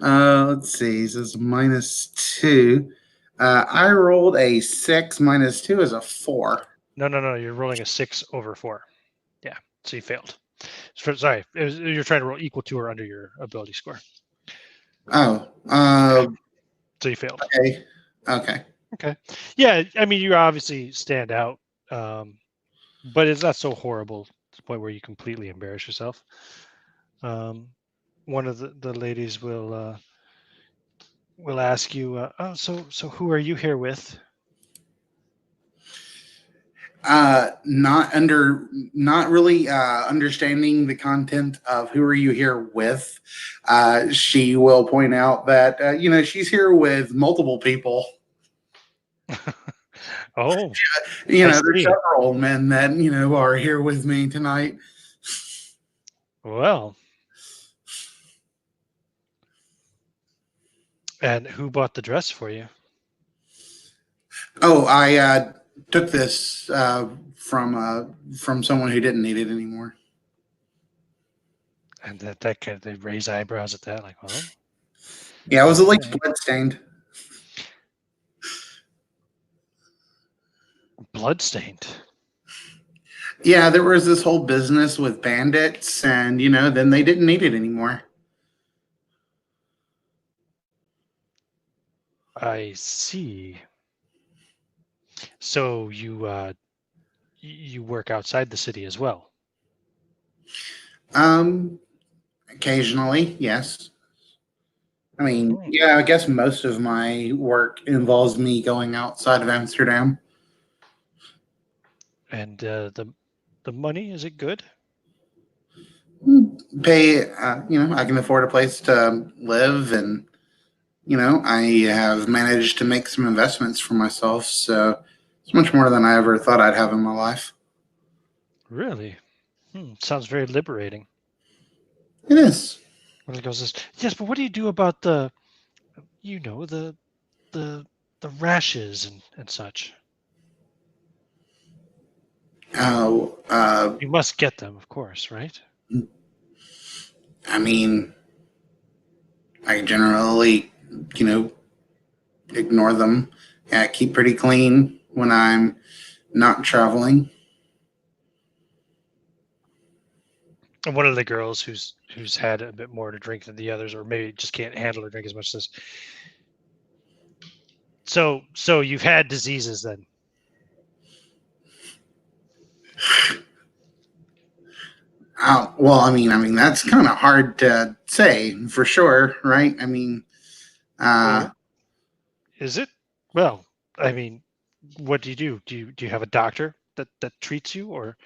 Let's see. So it's -2. I rolled a 6. -2 is a 4. No. You're rolling a 6/4. Yeah. So you failed. Sorry, you're trying to roll equal to or under your ability score. Oh, So you failed. okay. Okay. Okay. Yeah, I mean, you obviously stand out, but it's not so horrible to the point where you completely embarrass yourself. One of the ladies will ask you, "Oh, so who are you here with?" Not really understanding the content of who are you here with. She will point out that she's here with multiple people. Oh, You I know, there's see. several men that are here with me tonight. Well, and who bought the dress for you? Oh, I took this from someone who didn't need it anymore. And that kind of, they raise eyebrows at that, like, well, Yeah, it was at least okay. bloodstained. Bloodstained. Yeah, there was this whole business with bandits, and then they didn't need it anymore. I see. So you work outside the city as well. Occasionally, yes. I mean, Hmm. yeah, I guess most of my work involves me going outside of Amsterdam. And the money, is it good? Pay, I can afford a place to live, and I have managed to make some investments for myself. So it's much more than I ever thought I'd have in my life. Really? Sounds very liberating. It is. When it goes this, yes, but what do you do about the the the rashes and such? Oh, You must get them, of course, right? I mean, I generally, you know, ignore them. I keep pretty clean when I'm not traveling. And one of the girls who's had a bit more to drink than the others, or maybe just can't handle or drink as much, says, so you've had diseases then? Well, I mean that's kind of hard to say for sure, right? I mean, uh, Well, is it? Well, I mean, what do you do? Do you have a doctor that treats you, or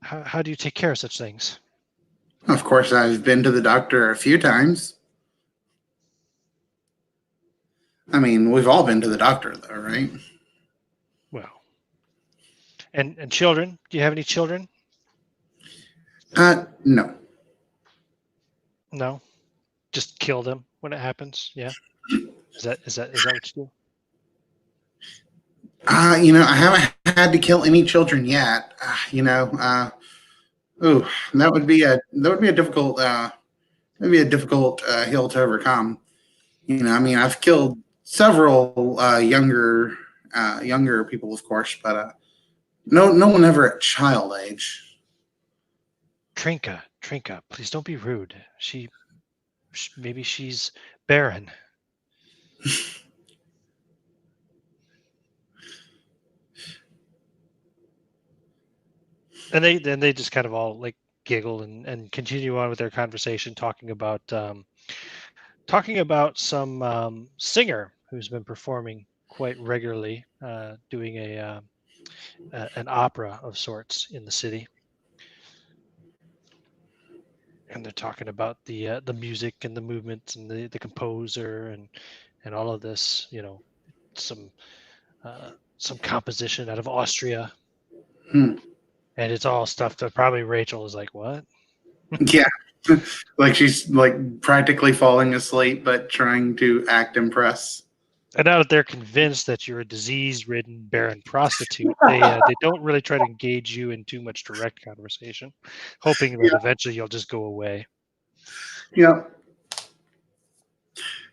how do you take care of such things? Of course, I've been to the doctor a few times. I mean, we've all been to the doctor, though, right? Well, and children? Do you have any children? No. No. Just kill them when it happens. Yeah. Is that what you do? I haven't had to kill any children yet. Ooh, that would be a difficult maybe a difficult hill to overcome. I mean, I've killed several younger people, of course, but no one ever at child age. Trinka, please don't be rude. Maybe she's barren. And they just kind of all like giggle and continue on with their conversation, talking about some singer who's been performing quite regularly, doing an opera of sorts in the city. And they're talking about the music and the movement and the composer and all of this, some composition out of Austria. Hmm. And it's all stuff that probably Rachel is like, what? Yeah. Like she's like practically falling asleep, but trying to act impress. And now that they're convinced that you're a disease-ridden, barren prostitute, they don't really try to engage you in too much direct conversation, hoping that Yeah. eventually you'll just go away. Yeah.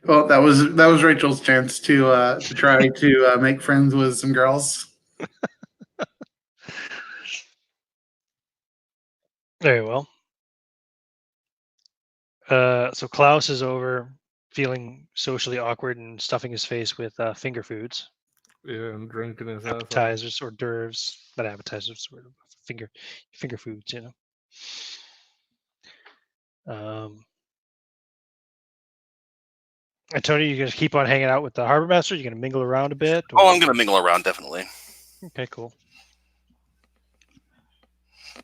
Well, that was Rachel's chance to try to make friends with some girls. Very well. So Klaus is over, feeling socially awkward and stuffing his face with finger foods, Yeah, and drinking his ass off. appetizers, hors d'oeuvres, not appetizers, sort of finger foods, And Tony, you gonna keep on hanging out with the harbor master? You gonna mingle around a bit? Oh, I'm gonna mingle around definitely. Okay, cool.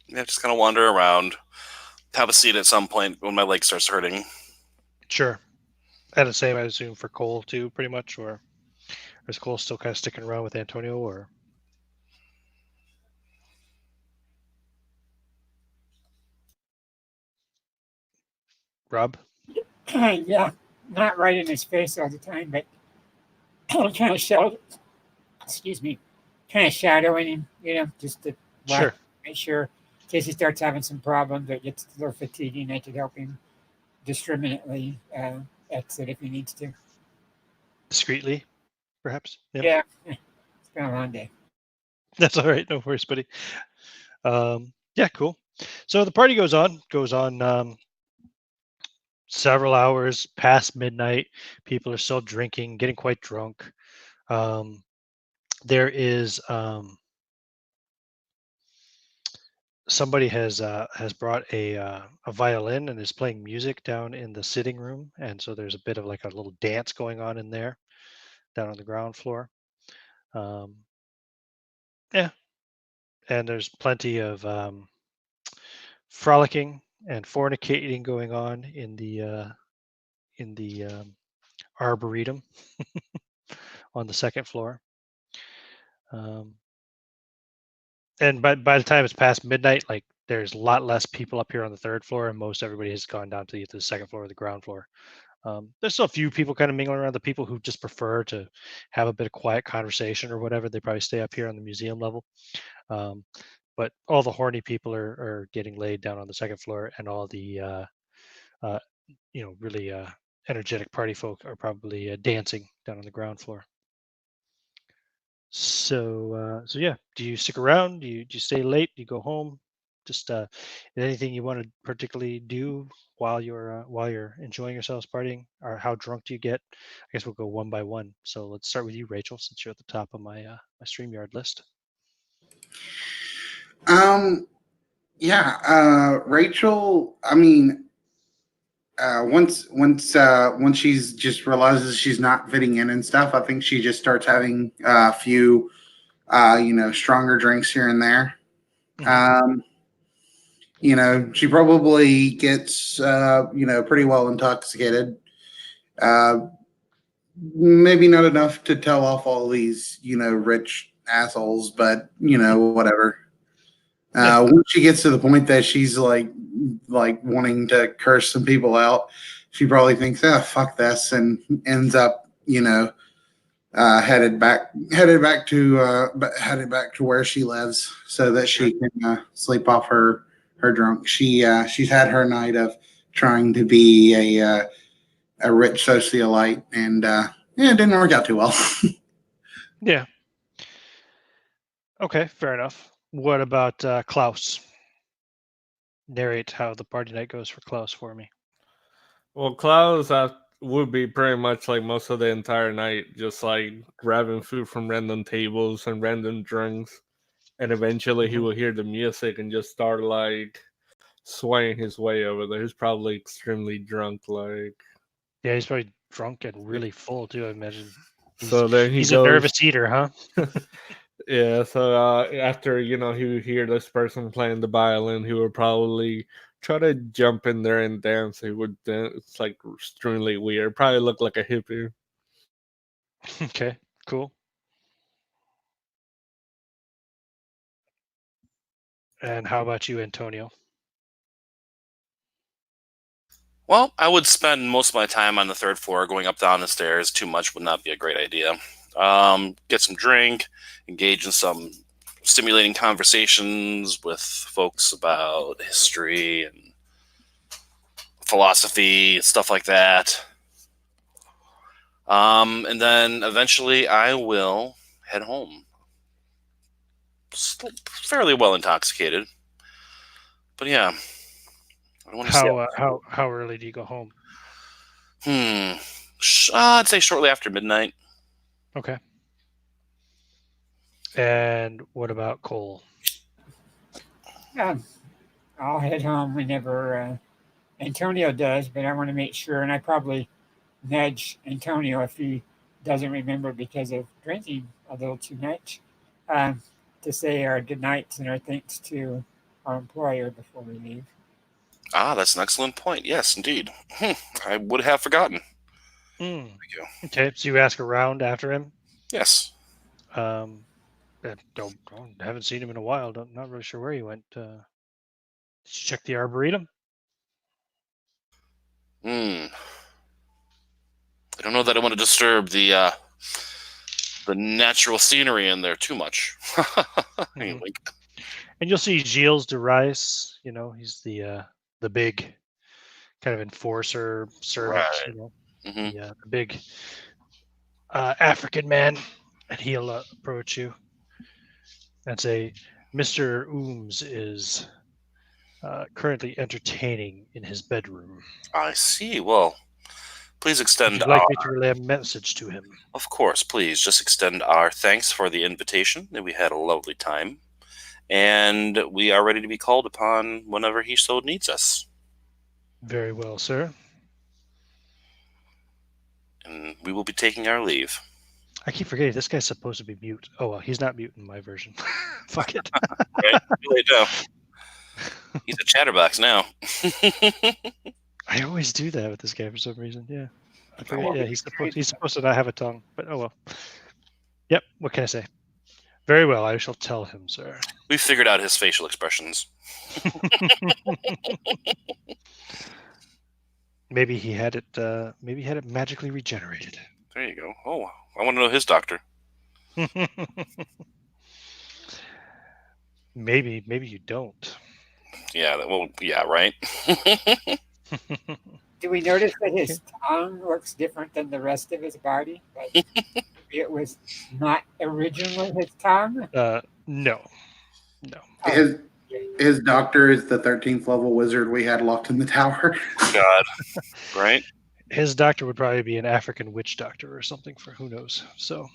Yeah, just kind of wander around, have a seat at some point when my leg starts hurting. Sure. And the same, I assume, for Cole too, pretty much, or is Cole still kind of sticking around with Antonio, or Rob? Yeah, not right in his face all the time, but kind of shadow. Excuse me, kind of shadowing him. Just to Sure. make sure in case he starts having some problems or gets a little fatiguing, I could help him discriminately exit if he needs to. Discreetly, perhaps. Yep. Yeah, it's been a long day. That's all right. No worries, buddy. Yeah, cool. So the party goes on several hours past midnight. People are still drinking, getting quite drunk. There is somebody has brought a violin and is playing music down in the sitting room, and so there's a bit of like a little dance going on in there, down on the ground floor. Yeah, and there's plenty of frolicking and fornicating going on in the arboretum on the second floor. And by the time it's past midnight, like there's a lot less people up here on the third floor, and most everybody has gone down to either the second floor or the ground floor. There's still a few people kind of mingling around. The people who just prefer to have a bit of quiet conversation or whatever, they probably stay up here on the museum level. But all the horny people are getting laid down on the second floor, and all the really energetic party folk are probably dancing down on the ground floor. So yeah, do you stick around? Do you stay late? Do you go home? Just anything you want to particularly do while you're enjoying yourselves partying, or how drunk do you get? I guess we'll go one by one. So let's start with you, Rachel, since you're at the top of my StreamYard list. Yeah, Rachel. I mean, once she's just realizes she's not fitting in and stuff, I think she just starts having a few, stronger drinks here and there. Mhm. She probably gets, pretty well intoxicated. Maybe not enough to tell off all these, rich assholes, but, whatever. When she gets to the point that she's like wanting to curse some people out, she probably thinks, "Oh, fuck this," and ends up, headed back to where she lives so that she can sleep off her drunk. She's had her night of trying to be a rich socialite, and it didn't work out too well. Yeah. Okay, fair enough. What about Klaus? Narrate how the party night goes for Klaus for me. Well, Klaus would be pretty much like most of the entire night, just like grabbing food from random tables and random drinks. And eventually he will hear the music and just start like swaying his way over there. He's probably extremely drunk, like. Yeah, he's probably drunk and really full too, I imagine. So then he's a nervous eater, huh? Yeah, so after, he would hear this person playing the violin, he would probably try to jump in there and dance. He would dance. It's like extremely weird. Probably look like a hippie. Okay, cool. And how about you, Antonio? Well, I would spend most of my time on the third floor. Going up down the stairs too much would not be a great idea. Get some drink, engage in some stimulating conversations with folks about history and philosophy, stuff like that. And then eventually I will head home. Still fairly well intoxicated. But yeah. I want to how early do you go home? I'd say shortly after midnight. Okay. And what about Cole? I'll head home whenever Antonio does, but I want to make sure, and I probably nudge Antonio if he doesn't remember because of drinking a little too much, to say our good nights and our thanks to our employer before we leave. Ah, that's an excellent point. Yes, indeed. I would have forgotten. Thank you. Okay, so you ask around after him? Yes. Haven't seen him in a while. Not really sure where he went. Did you check the Arboretum? I don't know that I want to disturb the natural scenery in there too much. Anyway. And you'll see Gilles de Rice. He's the big kind of enforcer servant. Right. The big African man, and he'll approach you and say, "Mr. Ooms is currently entertaining in his bedroom." I see. Well, please extend. Would you like me to relay a message to him? Of course, please just extend our thanks for the invitation. That we had a lovely time, and we are ready to be called upon whenever he so needs us. Very well, sir. And we will be taking our leave. I keep forgetting this guy's supposed to be mute. Oh well, he's not mute in my version. Fuck it. Right? Really do. He's a chatterbox now. I always do that with this guy for some reason. Yeah, I forget. Yeah, he's supposed to not have a tongue, but oh well. Yep. What can I say? Very well. I shall tell him, sir. We figured out his facial expressions. Maybe he had it. Maybe he had it magically regenerated. There you go. Oh, I want to know his doctor. Maybe you don't. Yeah. Well, yeah. Right. Do we notice that his tongue looks different than the rest of his body? Like it was not originally his tongue? No. His doctor is the 13th level wizard we had locked in the tower. God. Right? His doctor would probably be an African witch doctor or something, for who knows. So,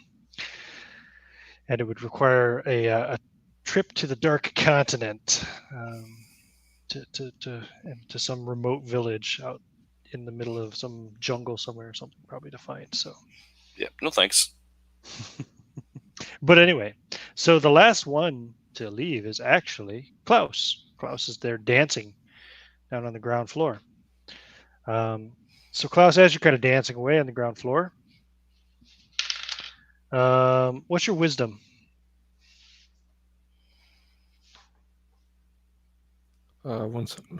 and it would require a trip to the Dark Continent, to some remote village out in the middle of some jungle somewhere or something, probably to find. So, yeah, no thanks. But anyway, so the last one to leave is actually Klaus. Klaus is there dancing down on the ground floor. So Klaus, as you're kind of dancing away on the ground floor, what's your wisdom? One second.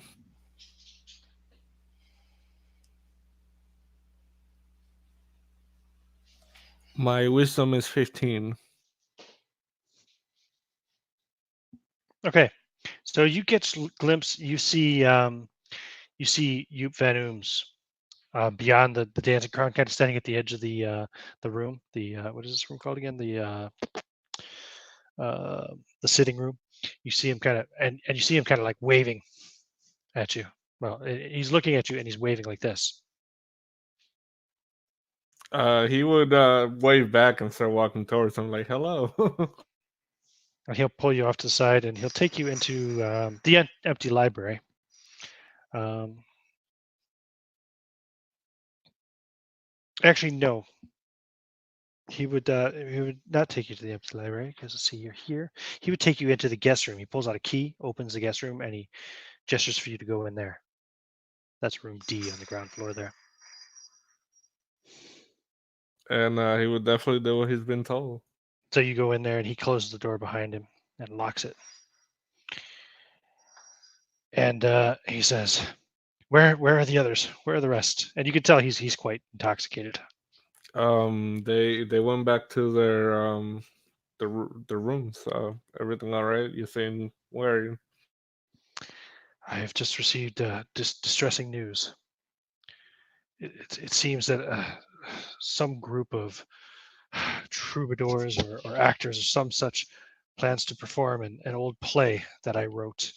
My wisdom is 15. Okay, so you get glimpse. You see Joop van Ooms beyond the dancing crowd, kind of standing at the edge of the room. What is this room called again? The sitting room. You see him kind of and you see him kind of like waving at you. Well, he's looking at you and he's waving like this. He would wave back and start walking towards him like, hello. And he'll pull you off to the side and he'll take you into the empty library. Actually, no. He would not take you to the empty library because let's see, you're here. He would take you into the guest room. He pulls out a key, opens the guest room, and he gestures for you to go in there. That's room D on the ground floor there. And he would definitely do what he's been told. So you go in there and he closes the door behind him and locks it. And he says, Where are the others? Where are the rest? And you can tell he's quite intoxicated. They went back to their rooms. Everything all right? You saying where are you? I have just received distressing news. It seems that some group of troubadours or actors or some such plans to perform an old play that I wrote.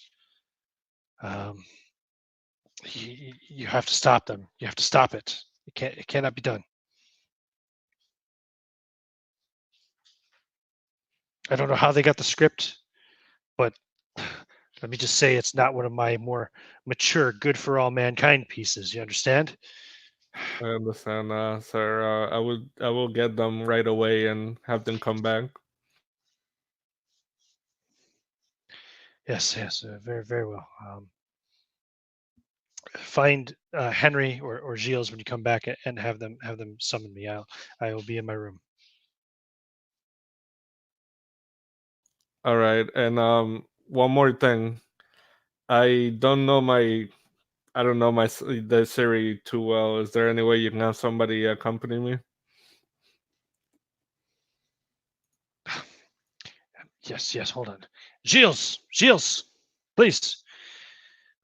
You have to stop them. You have to stop it. It cannot be done. I don't know how they got the script, but let me just say it's not one of my more mature, good for all mankind pieces. You understand? I understand, sir. I will get them right away and have them come back. Yes, very, very well. Find Henry or Gilles when you come back and have them summon me. I will be in my room. All right, and one more thing. I don't know the Siri too well. Is there any way you can have somebody accompany me? Yes. Hold on, Gilles, please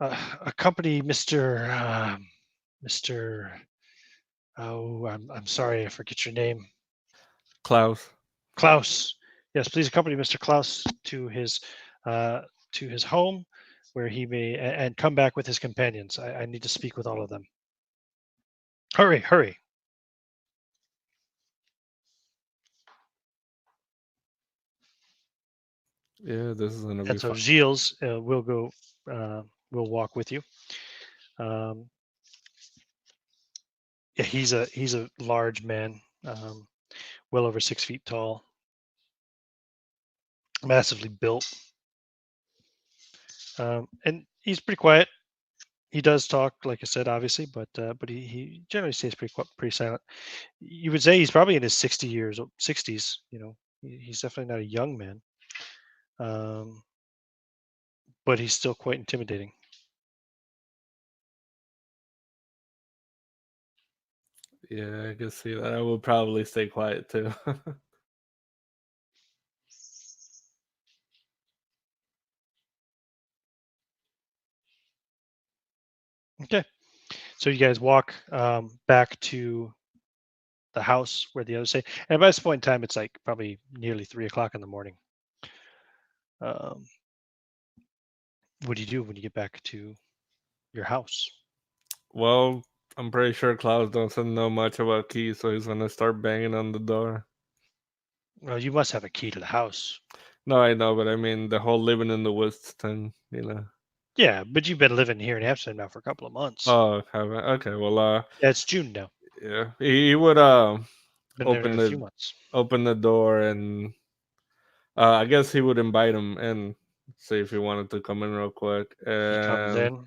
accompany Mister. Oh, I'm sorry, I forget your name. Klaus. Klaus. Yes, please accompany Mr. Klaus to his home, where he may and come back with his companions. I need to speak with all of them. Hurry! Yeah, this is gonna be And so fun. Gilles will go. Will walk with you. Yeah, he's a large man, well over 6 feet tall, massively built, and he's pretty quiet. He does talk, like I said, obviously, but he generally stays pretty silent. You would say he's probably in his 60s. You know, he's definitely not a young man, but he's still quite intimidating. Yeah, I can see that. I will probably stay quiet too. Okay, so you guys walk back to the house where the others say, and by this point in time, it's like probably nearly 3 o'clock in the morning. Um, what do you do when you get back to your house? Well, I'm pretty sure Klaus doesn't know much about keys, so he's gonna start banging on the door. Well, you must have a key to the house. No, I know, but I mean the whole living in the woods thing, you know. Yeah, but you've been living here in Amsterdam now for a couple of months. Oh, haven't. Okay, well, Yeah, it's June now. yeah, he would Been there open a few the months. open the door and I guess he would invite him in. see if he wanted to come in real quick. He comes And in.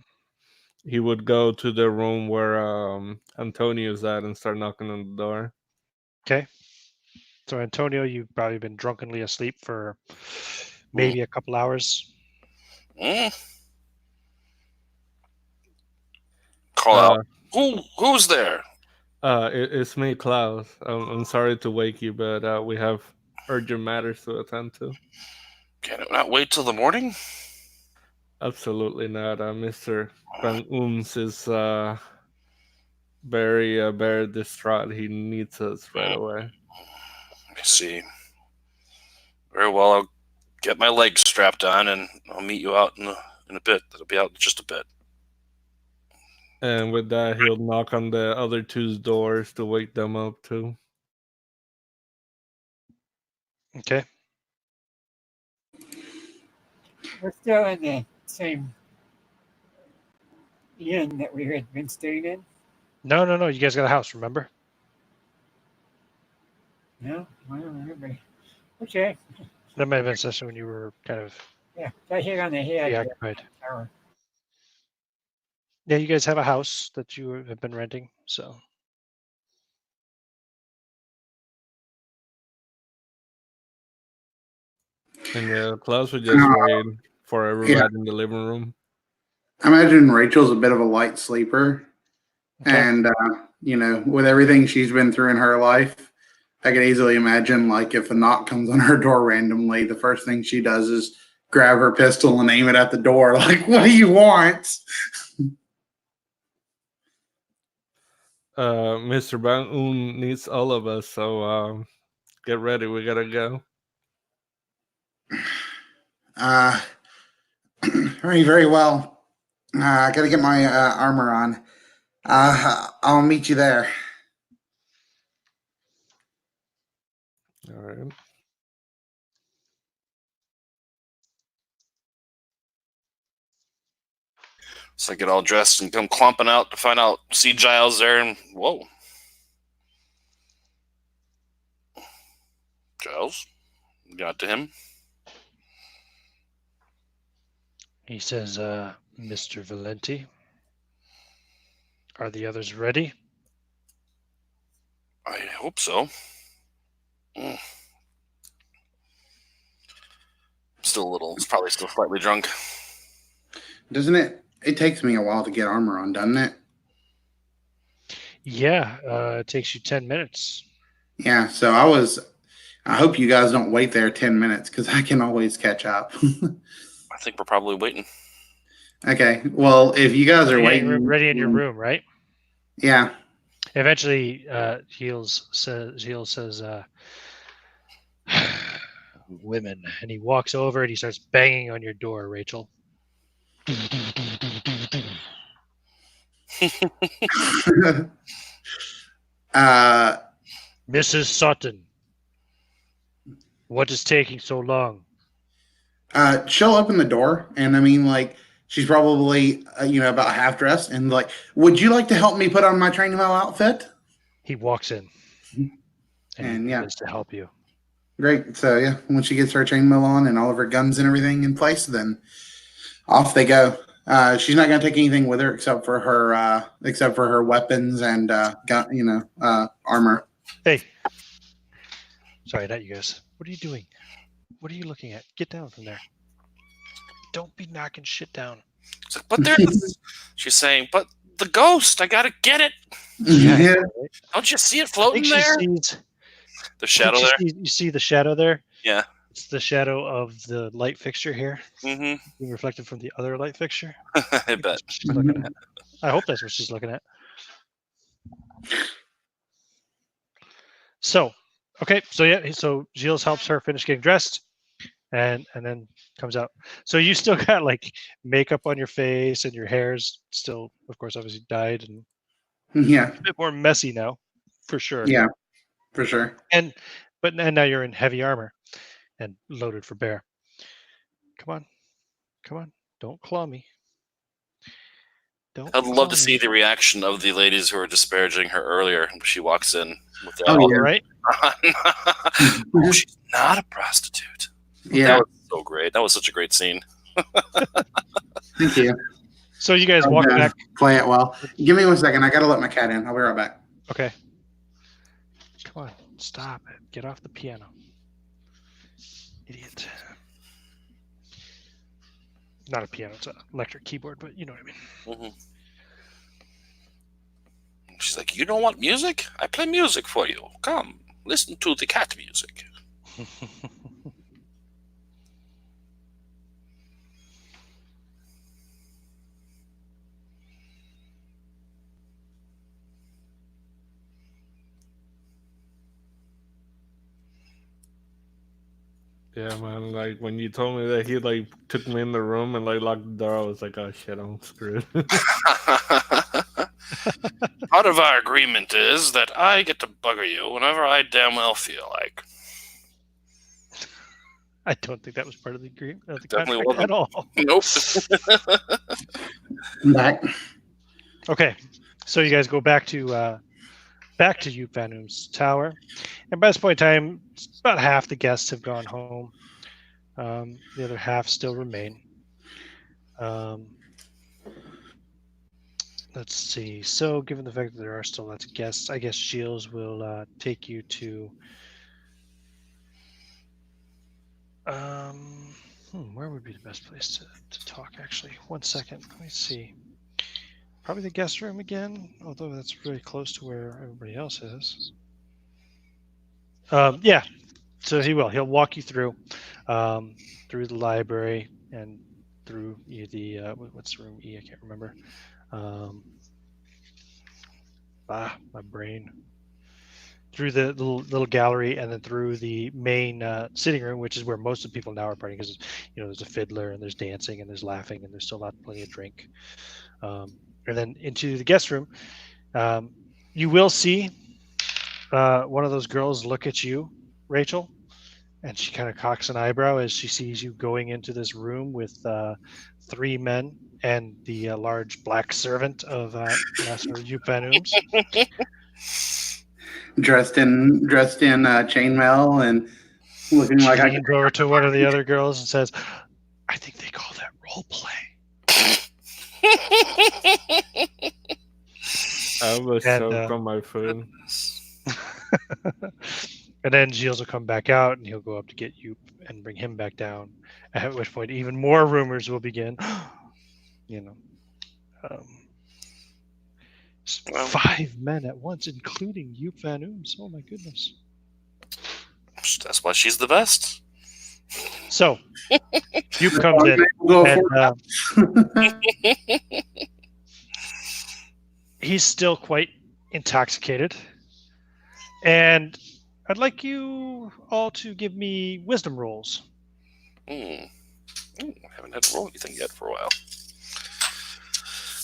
he would go to the room where Antonio's at and start knocking on the door. Okay. So Antonio, you've probably been drunkenly asleep for maybe a couple hours. Call out. Who's there? It's me, Klaus. I'm sorry to wake you, but we have urgent matters to attend to. Can it not wait till the morning? Absolutely not. Mr. Van Ooms is very distraught. He needs us right away. I see. Very well. I'll get my legs strapped on, and I'll meet you out in a bit. That'll be out in just a bit. And with that, he'll knock on the other two's doors to wake them up too. Okay. We're still in the same inn that we had been staying in. No. You guys got a house, remember? No, I don't remember. Okay. That might have been a session when you were kind of Yeah, got hit on the head. preoccupied. Tower. Yeah, you guys have a house that you have been renting, so. And Klaus would just wait for everybody in the living room. I imagine Rachel's a bit of a light sleeper. Okay. And, with everything she's been through in her life, I could easily imagine, like, if a knock comes on her door randomly, the first thing she does is grab her pistol and aim it at the door. Like, what do you want? Mr. Van Oom needs all of us, so get ready. We gotta go. Very well. I gotta get my armor on. I'll meet you there. All right. So I get all dressed and come clumping out to see Giles there, and whoa. Giles? Got to him. He says, Mr. Valenti, are the others ready? I hope so. It's probably still slightly drunk. Doesn't it? It takes me a while to get armor on, doesn't it? Yeah, it takes you 10 minutes. Yeah, so I hope you guys don't wait there 10 minutes because I can always catch up. I think we're probably waiting. Okay, well, if you guys are waiting. Ready in your room, right? Yeah. Eventually, Heels says, women. And he walks over and he starts banging on your door, Rachel. Mrs. Sutton, what is taking so long? She'll open the door, and I mean, like, she's probably, about half dressed, and like, would you like to help me put on my training wheel outfit? He walks in, and he yeah, begins to help you. Great. So yeah, when she gets her chainmail on and all of her guns and everything in place, then off they go. She's not going to take anything with her except for her weapons and armor. Hey, sorry, not you guys. What are you doing? What are you looking at? Get down from there. Don't be knocking shit down. It's like, but she's saying, but the ghost, I gotta get it. Yeah. Don't you see it floating there? The shadow there? You see the shadow there? Yeah. It's the shadow of the light fixture here. Mm-hmm. Being reflected from the other light fixture. I bet. She's looking at. I hope that's what she's looking at. So, okay. So yeah, so Gilles helps her finish getting dressed and then comes out. So you still got like makeup on your face and your hair's still, of course, obviously dyed and yeah, a bit more messy now, for sure. Yeah, for sure. But now you're in heavy armor and loaded for bear. Come on, don't claw me. I'd love to see the reaction of the ladies who were disparaging her earlier when she walks in with that. Right? Oh, she's not a prostitute. Yeah. so great. That was such a great scene. Thank you. So you guys walk back. Play it well. Give me 1 second. I gotta let my cat in. I'll be right back. Okay. Come on, stop it. Get off the piano. Idiot. Not a piano, it's an electric keyboard, but you know what I mean. Mm-hmm. She's like, you don't want music? I play music for you. Come, listen to the cat music. Yeah, man. Like when you told me that he like took me in the room and like locked the door, I was like, oh shit, I'm screwed. Part of our agreement is that I get to bugger you whenever I damn well feel like. I don't think that was part of the agreement of the Definitely contract wasn't. at all. Nope. I'm back. Okay, so you guys go back to Joop van Ooms' tower, and by this point in time, about half the guests have gone home. The other half still remain. Let's see. So, given the fact that there are still lots of guests, I guess Shields will take you to. Where would be the best place to talk? Actually, 1 second. Let me see. Probably the guest room again, although that's really close to where everybody else is. Yeah, so he will. He'll walk you through the library and through the what's room E? I can't remember. My brain. Through the little gallery and then through the main sitting room, which is where most of the people now are partying, because there's a fiddler and there's dancing and there's laughing and there's still plenty of drink. And then into the guest room, you will see one of those girls look at you, Rachel, and she kind of cocks an eyebrow as she sees you going into this room with 3 men and the large black servant of Master Joop van Ooms. Dressed in chainmail and looking She like I leans over to one of the other girls and says, "I think they call that role play." I was And, choked on my food. And then Gilles will come back out and he'll go up to get Joop and bring him back down. At which point, even more rumors will begin. Well. 5 men at once, including Joop van Ooms. Oh my goodness! That's why she's the best. So, Joop comes in, and he's still quite intoxicated. And I'd like you all to give me wisdom rolls. I haven't had to roll anything yet for a while.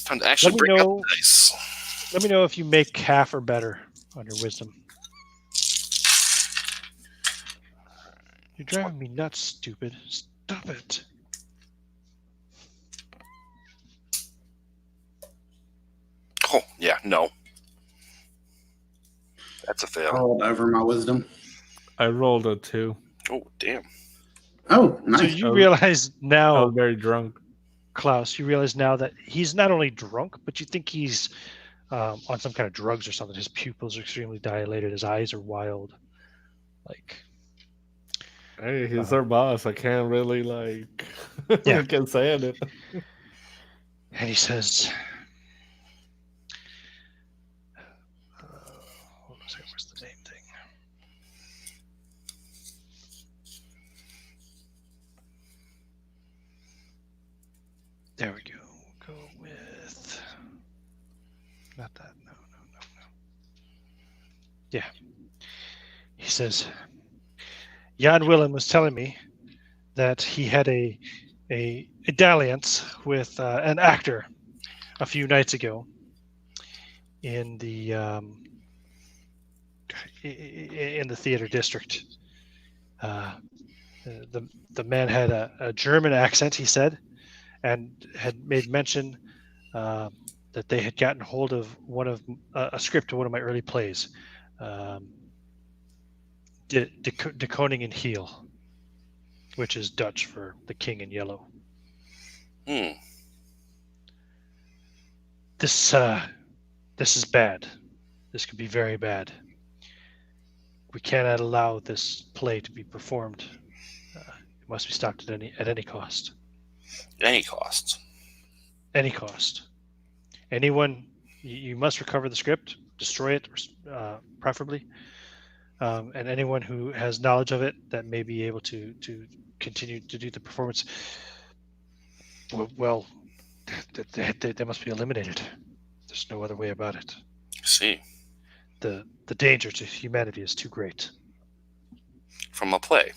Time to actually Let me bring up know- the dice. Let me know if you make half or better on your wisdom. You're driving me nuts, stupid. Stop it. Oh, yeah, no. That's a fail. rolled over my wisdom. I rolled a 2. Oh, damn. Oh, nice. So you realize I now, was very drunk. Klaus, you realize now that he's not only drunk, but you think he's on some kind of drugs or something. His pupils are extremely dilated. His eyes are wild. Like, Hey, he's our boss. I can't really like. Yeah. I can't say it. and he says, hold on a second, where's the name thing? There we go. We'll go with not that. No. Yeah. He says, Jan Willem was telling me that he had a dalliance with an actor a few nights ago in the theater district. The man had a German accent, he said, and had made mention that they had gotten hold of a script of one of my early plays, De Koning in Heel. which is Dutch for the king in yellow. This is bad. This could be very bad. We cannot allow this play to be performed. It must be stopped at any cost. Any cost. Any cost. Anyone, you must recover the script, destroy it, preferably, and anyone who has knowledge of it that may be able to continue to do the performance. Well, they must be eliminated. There's no other way about it. I see. The danger to humanity is too great. From a play.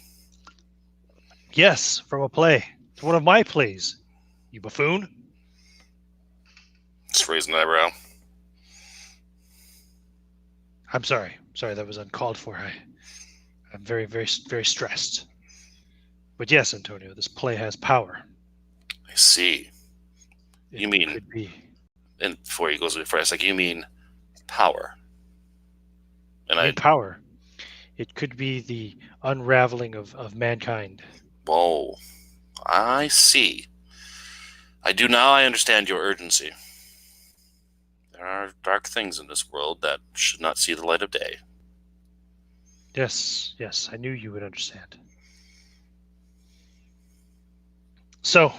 Yes, from a play. It's one of my plays. You buffoon. Just raising an eyebrow. I'm sorry. That was uncalled for. I'm very, very, very stressed. But yes, Antonio, this play has power. I see. It You mean- could be. And before he goes a bit further, it's like, you mean power. And In power. It could be the unraveling of mankind. Whoa. I see. I understand your urgency. There are dark things in this world that should not see the light of day. Yes, I knew you would understand. So,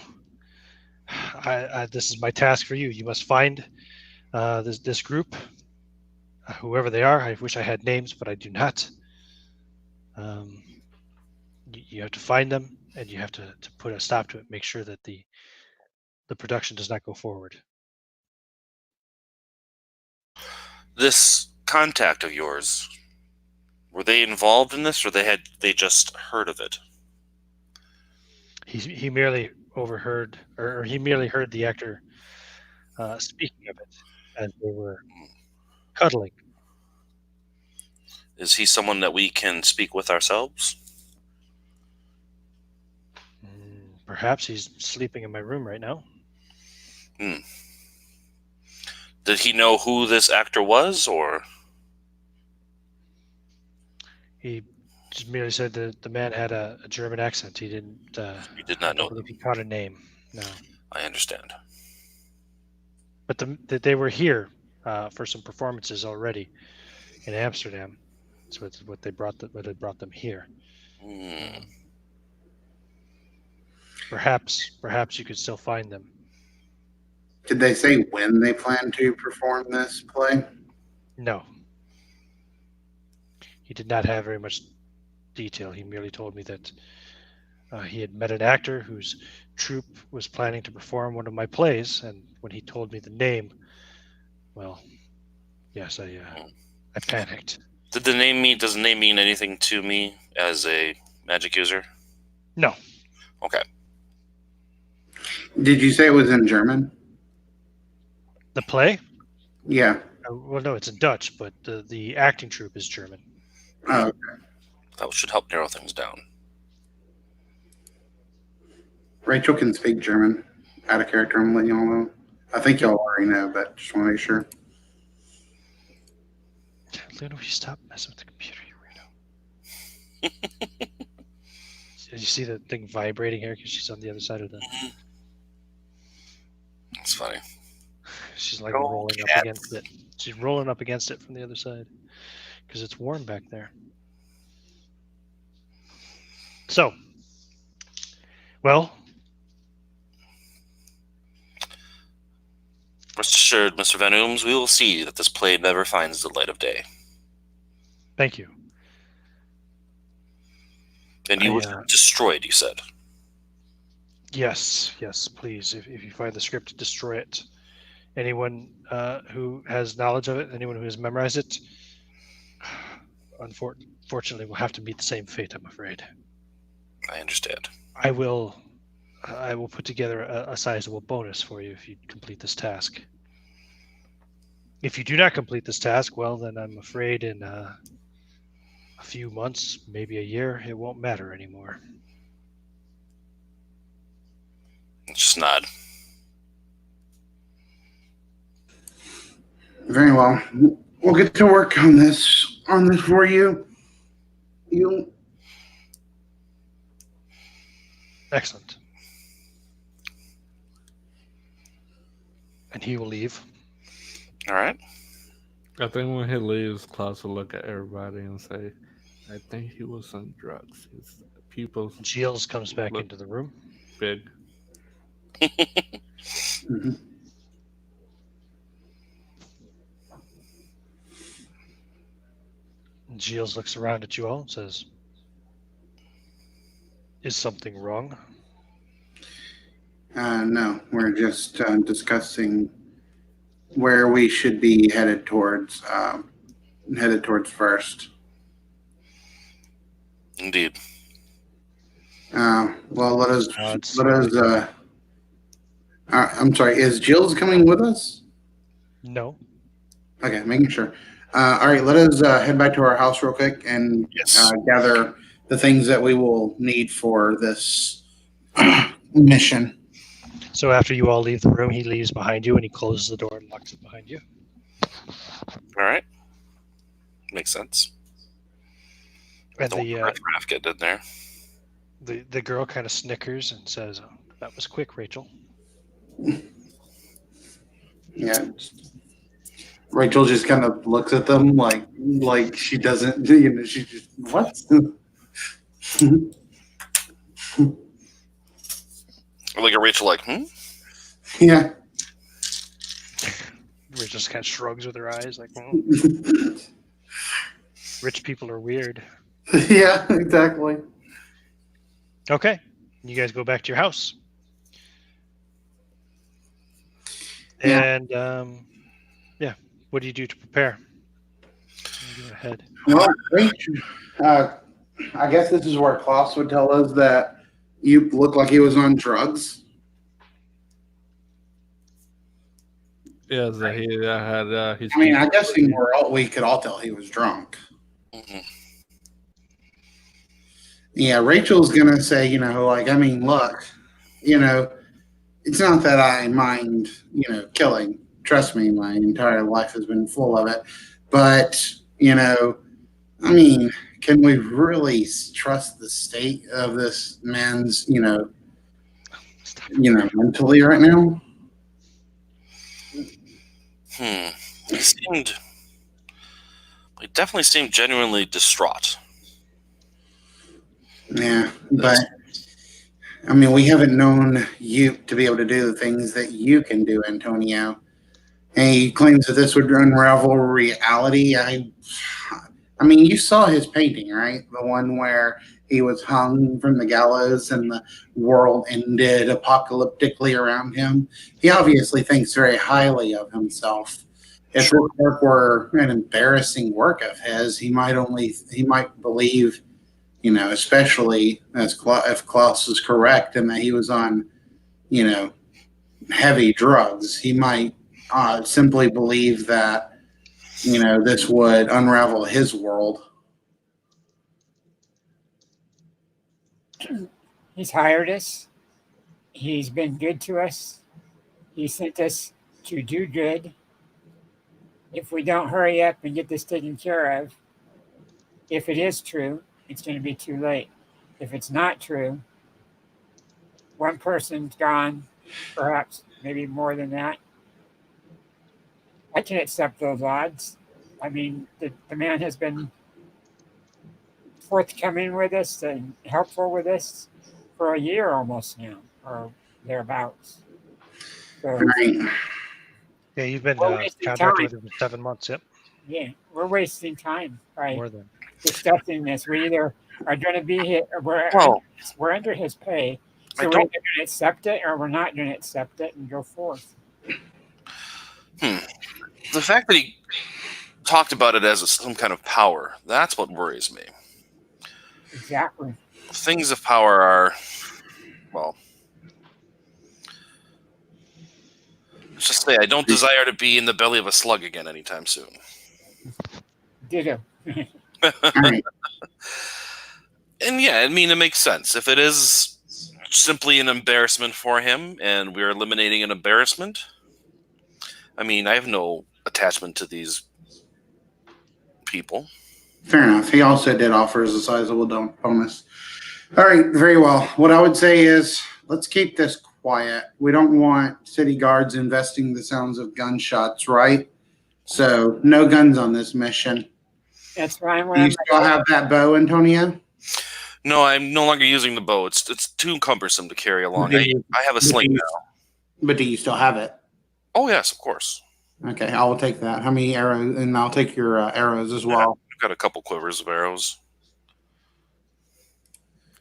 this is my task for you. You must find this group, whoever they are. I wish I had names, but I do not. You have to find them, and you have to put a stop to it. Make sure that the production does not go forward. This contact of yours, were they involved in this, or they just heard of it? He merely overheard, or he merely heard the actor speaking of it as they were cuddling. Is he someone that we can speak with ourselves? Perhaps he's sleeping in my room right now. Did he know who this actor was, or? He just merely said that the man had a German accent. He didn't. He did not I know don't believe he caught a name. No. I understand. But they were here for some performances already in Amsterdam. So it's what they brought them here. Perhaps you could still find them. Did they say when they plan to perform this play? No. He did not have very much detail. He merely told me that he had met an actor whose troupe was planning to perform one of my plays, and when he told me the name, well, yes, I panicked. Does the name mean anything to me as a magic user? No. Okay. Did you say it was in German? The play? Yeah. Well, no, it's in Dutch, but the acting troupe is German. Oh, okay. That should help narrow things down. Rachel can speak German. Out of character, I'm letting y'all know. I think y'all already know, but just want to make sure. Luna, will you stop messing with the computer, you weirdo? Did you see the thing vibrating here? Because she's on the other side of the... That's funny. She's like Go rolling cat. up against it. She's rolling up against it from the other side. Because it's warm back there. So, well, Rest assured, Mr. Van Ooms, we will see that this play never finds the light of day. thank you. And you were destroyed, you said. Yes, please. If you find the script, destroy it. Anyone who has knowledge of it, anyone who has memorized it, unfortunately will have to meet the same fate, I'm afraid. I understand. I will put together a sizable bonus for you if you complete this task. If you do not complete this task, well, then I'm afraid in a few months, maybe a year, it won't matter anymore. Just nod. Very well. We'll get to work on this for you. Excellent. And he will leave. All right. I think when he leaves, Klaus will look at everybody and say, I think he was on drugs. His pupils Giles comes back look into the room. big. Mhm. Giles looks around at you all and says, "Is something wrong?" No, we're just discussing where we should be headed towards. Headed towards first. Indeed. Well, let us. Nods. Let us. I'm sorry. Is Jill's coming with us? No. Okay, making sure. All right, let us head back to our house real quick and Yes. gather the things that we will need for this mission. So after you all leave the room, he leaves behind you and he closes the door and locks it behind you. All right. Makes sense. And Don't riff get in there. the girl kind of snickers and says, "Oh, that was quick, Rachel." Yeah. Rachel just kind of looks at them like she doesn't. You know, she just what? I look at Rachel like, Yeah. Rachel just kind of shrugs with her eyes, like, "Rich people are weird." Yeah, exactly. Okay, you guys go back to your house. Yeah. And yeah, what do you do to prepare? Go ahead. Well, Rachel, I guess this is where Klaus would tell us that you look like he was on drugs. Yeah, so he had his. I mean, I guess we could all tell he was drunk. Mhm. Yeah, Rachel's gonna say, I mean, look, it's not that I mind, killing. Trust me, my entire life has been full of it. But, I mean, can we really trust the state of this man's, mentally right now? He definitely seemed genuinely distraught. Yeah, but I mean, we haven't known you to be able to do the things that you can do, Antonio. And he claims that this would unravel reality. I mean, you saw his painting, right? The one where he was hung from the gallows and the world ended apocalyptically around him. He obviously thinks very highly of himself. If this work were an embarrassing work of his, he might believe, especially if Klaus is correct and that he was on, heavy drugs, he might simply believe that, this would unravel his world. He's hired us. He's been good to us. He sent us to do good. If we don't hurry up and get this taken care of, if it is true, it's going to be too late. If it's not true, one person's gone, perhaps maybe more than that. I can accept those odds. I mean, the man has been forthcoming with us and helpful with us for a year almost now, or thereabouts. So, Right. Yeah, you've been we're wasting contracted time. with him for 7 months. Yep, Yeah, we're wasting time by more than. discussing this. We either are going to be here, or we're under his pay, so we're either going to accept it or we're not going to accept it and go forth. The fact that he talked about it as some kind of power, that's what worries me. Exactly. Things of power are, well, let's just say I don't desire to be in the belly of a slug again anytime soon. Ditto. Right. And yeah, I mean, it makes sense. If it is simply an embarrassment for him and we're eliminating an embarrassment, I mean, I have no attachment to these people. Fair enough. He also did offer us a sizable bonus. All right, very well. What I would say is let's keep this quiet. We don't want city guards investing the sounds of gunshots, right? So no guns on this mission. That's fine. Do you still have that bow, Antonio? No, I'm no longer using the bow. It's too cumbersome to carry along. I have a sling now. But do you still have it? Oh yes, of course. Okay, I will take that. How many arrows? And I'll take your arrows as well. I've got a couple quivers of arrows.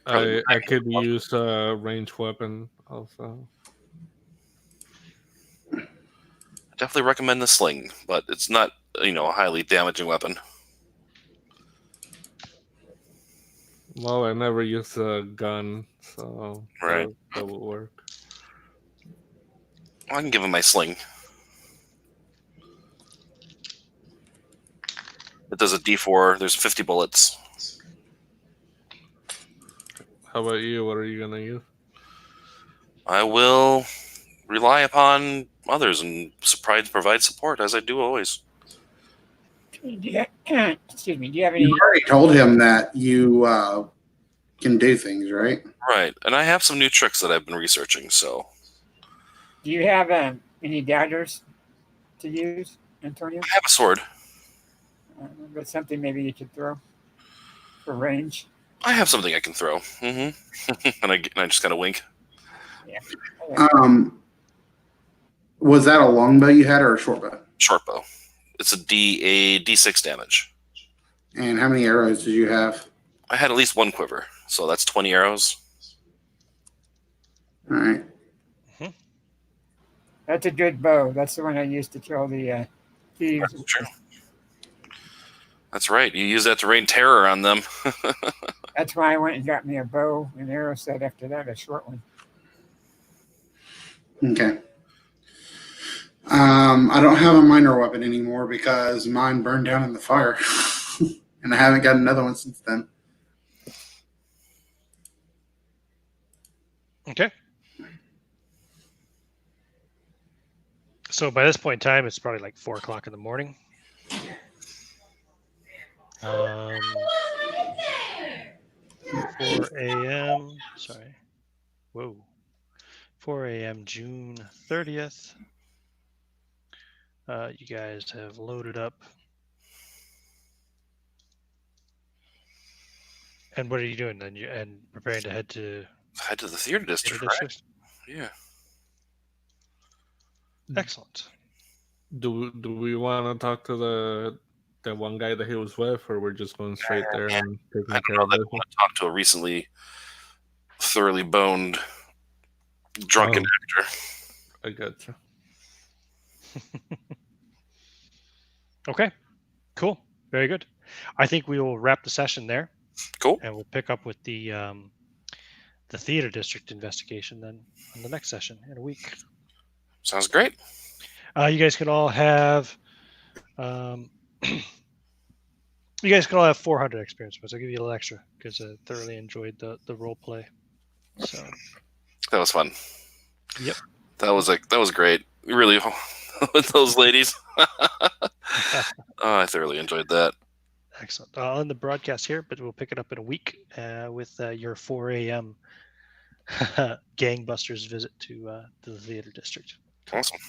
I could use a ranged weapon also. I definitely recommend the sling, but it's not a highly damaging weapon. Well, I never used a gun, so Right. that would work. Well, I can give him my sling. It does a D4. There's 50 bullets. How about you? What are you gonna use? I will rely upon others and provide support as I do always. Excuse me. Do you have any? You already told him that you can do things, right? Right, and I have some new tricks that I've been researching. So, Do you have any daggers to use, Antonio? I have a sword. But something maybe you could throw for range. I have something I can throw. Mm-hmm. and I just kind of wink. Yeah. Was that a long bow you had or a short bow? Short bow. It's a D6 damage. And how many arrows did you have? I had at least one quiver, so that's 20 arrows. All right. That's a good bow. That's the one I used to kill the thieves. That's true. That's right. You use that to rain terror on them. That's why I went and got me a bow and arrow set after that, a short one. Okay. I don't have a minor weapon anymore because mine burned down in the fire. And I haven't got another one since then. Okay. So by this point in time, it's probably like 4 o'clock in the morning. 4 a.m. Sorry. Whoa. 4 a.m. June 30th. You guys have loaded up. And what are you doing then? And preparing to head to the theater district, right? Yeah. Excellent. Do we want to talk to the one guy that he was with, or we're just going straight there and taking I don't care know of that I business? want to talk to a recently thoroughly boned drunken actor. I gotcha. Okay. Cool. Very good. I think we will wrap the session there. Cool. And we'll pick up with the theater district investigation then on the next session in a week. Sounds great. You guys can all have you guys can all have 400 experience points. I'll give you a little extra because I thoroughly enjoyed the role play. So that was fun. Yep. That was great. Really, with those ladies. I thoroughly enjoyed that. Excellent. I'll end the broadcast here, but we'll pick it up in a week with your 4 a.m. gangbusters visit to the theater district. Awesome.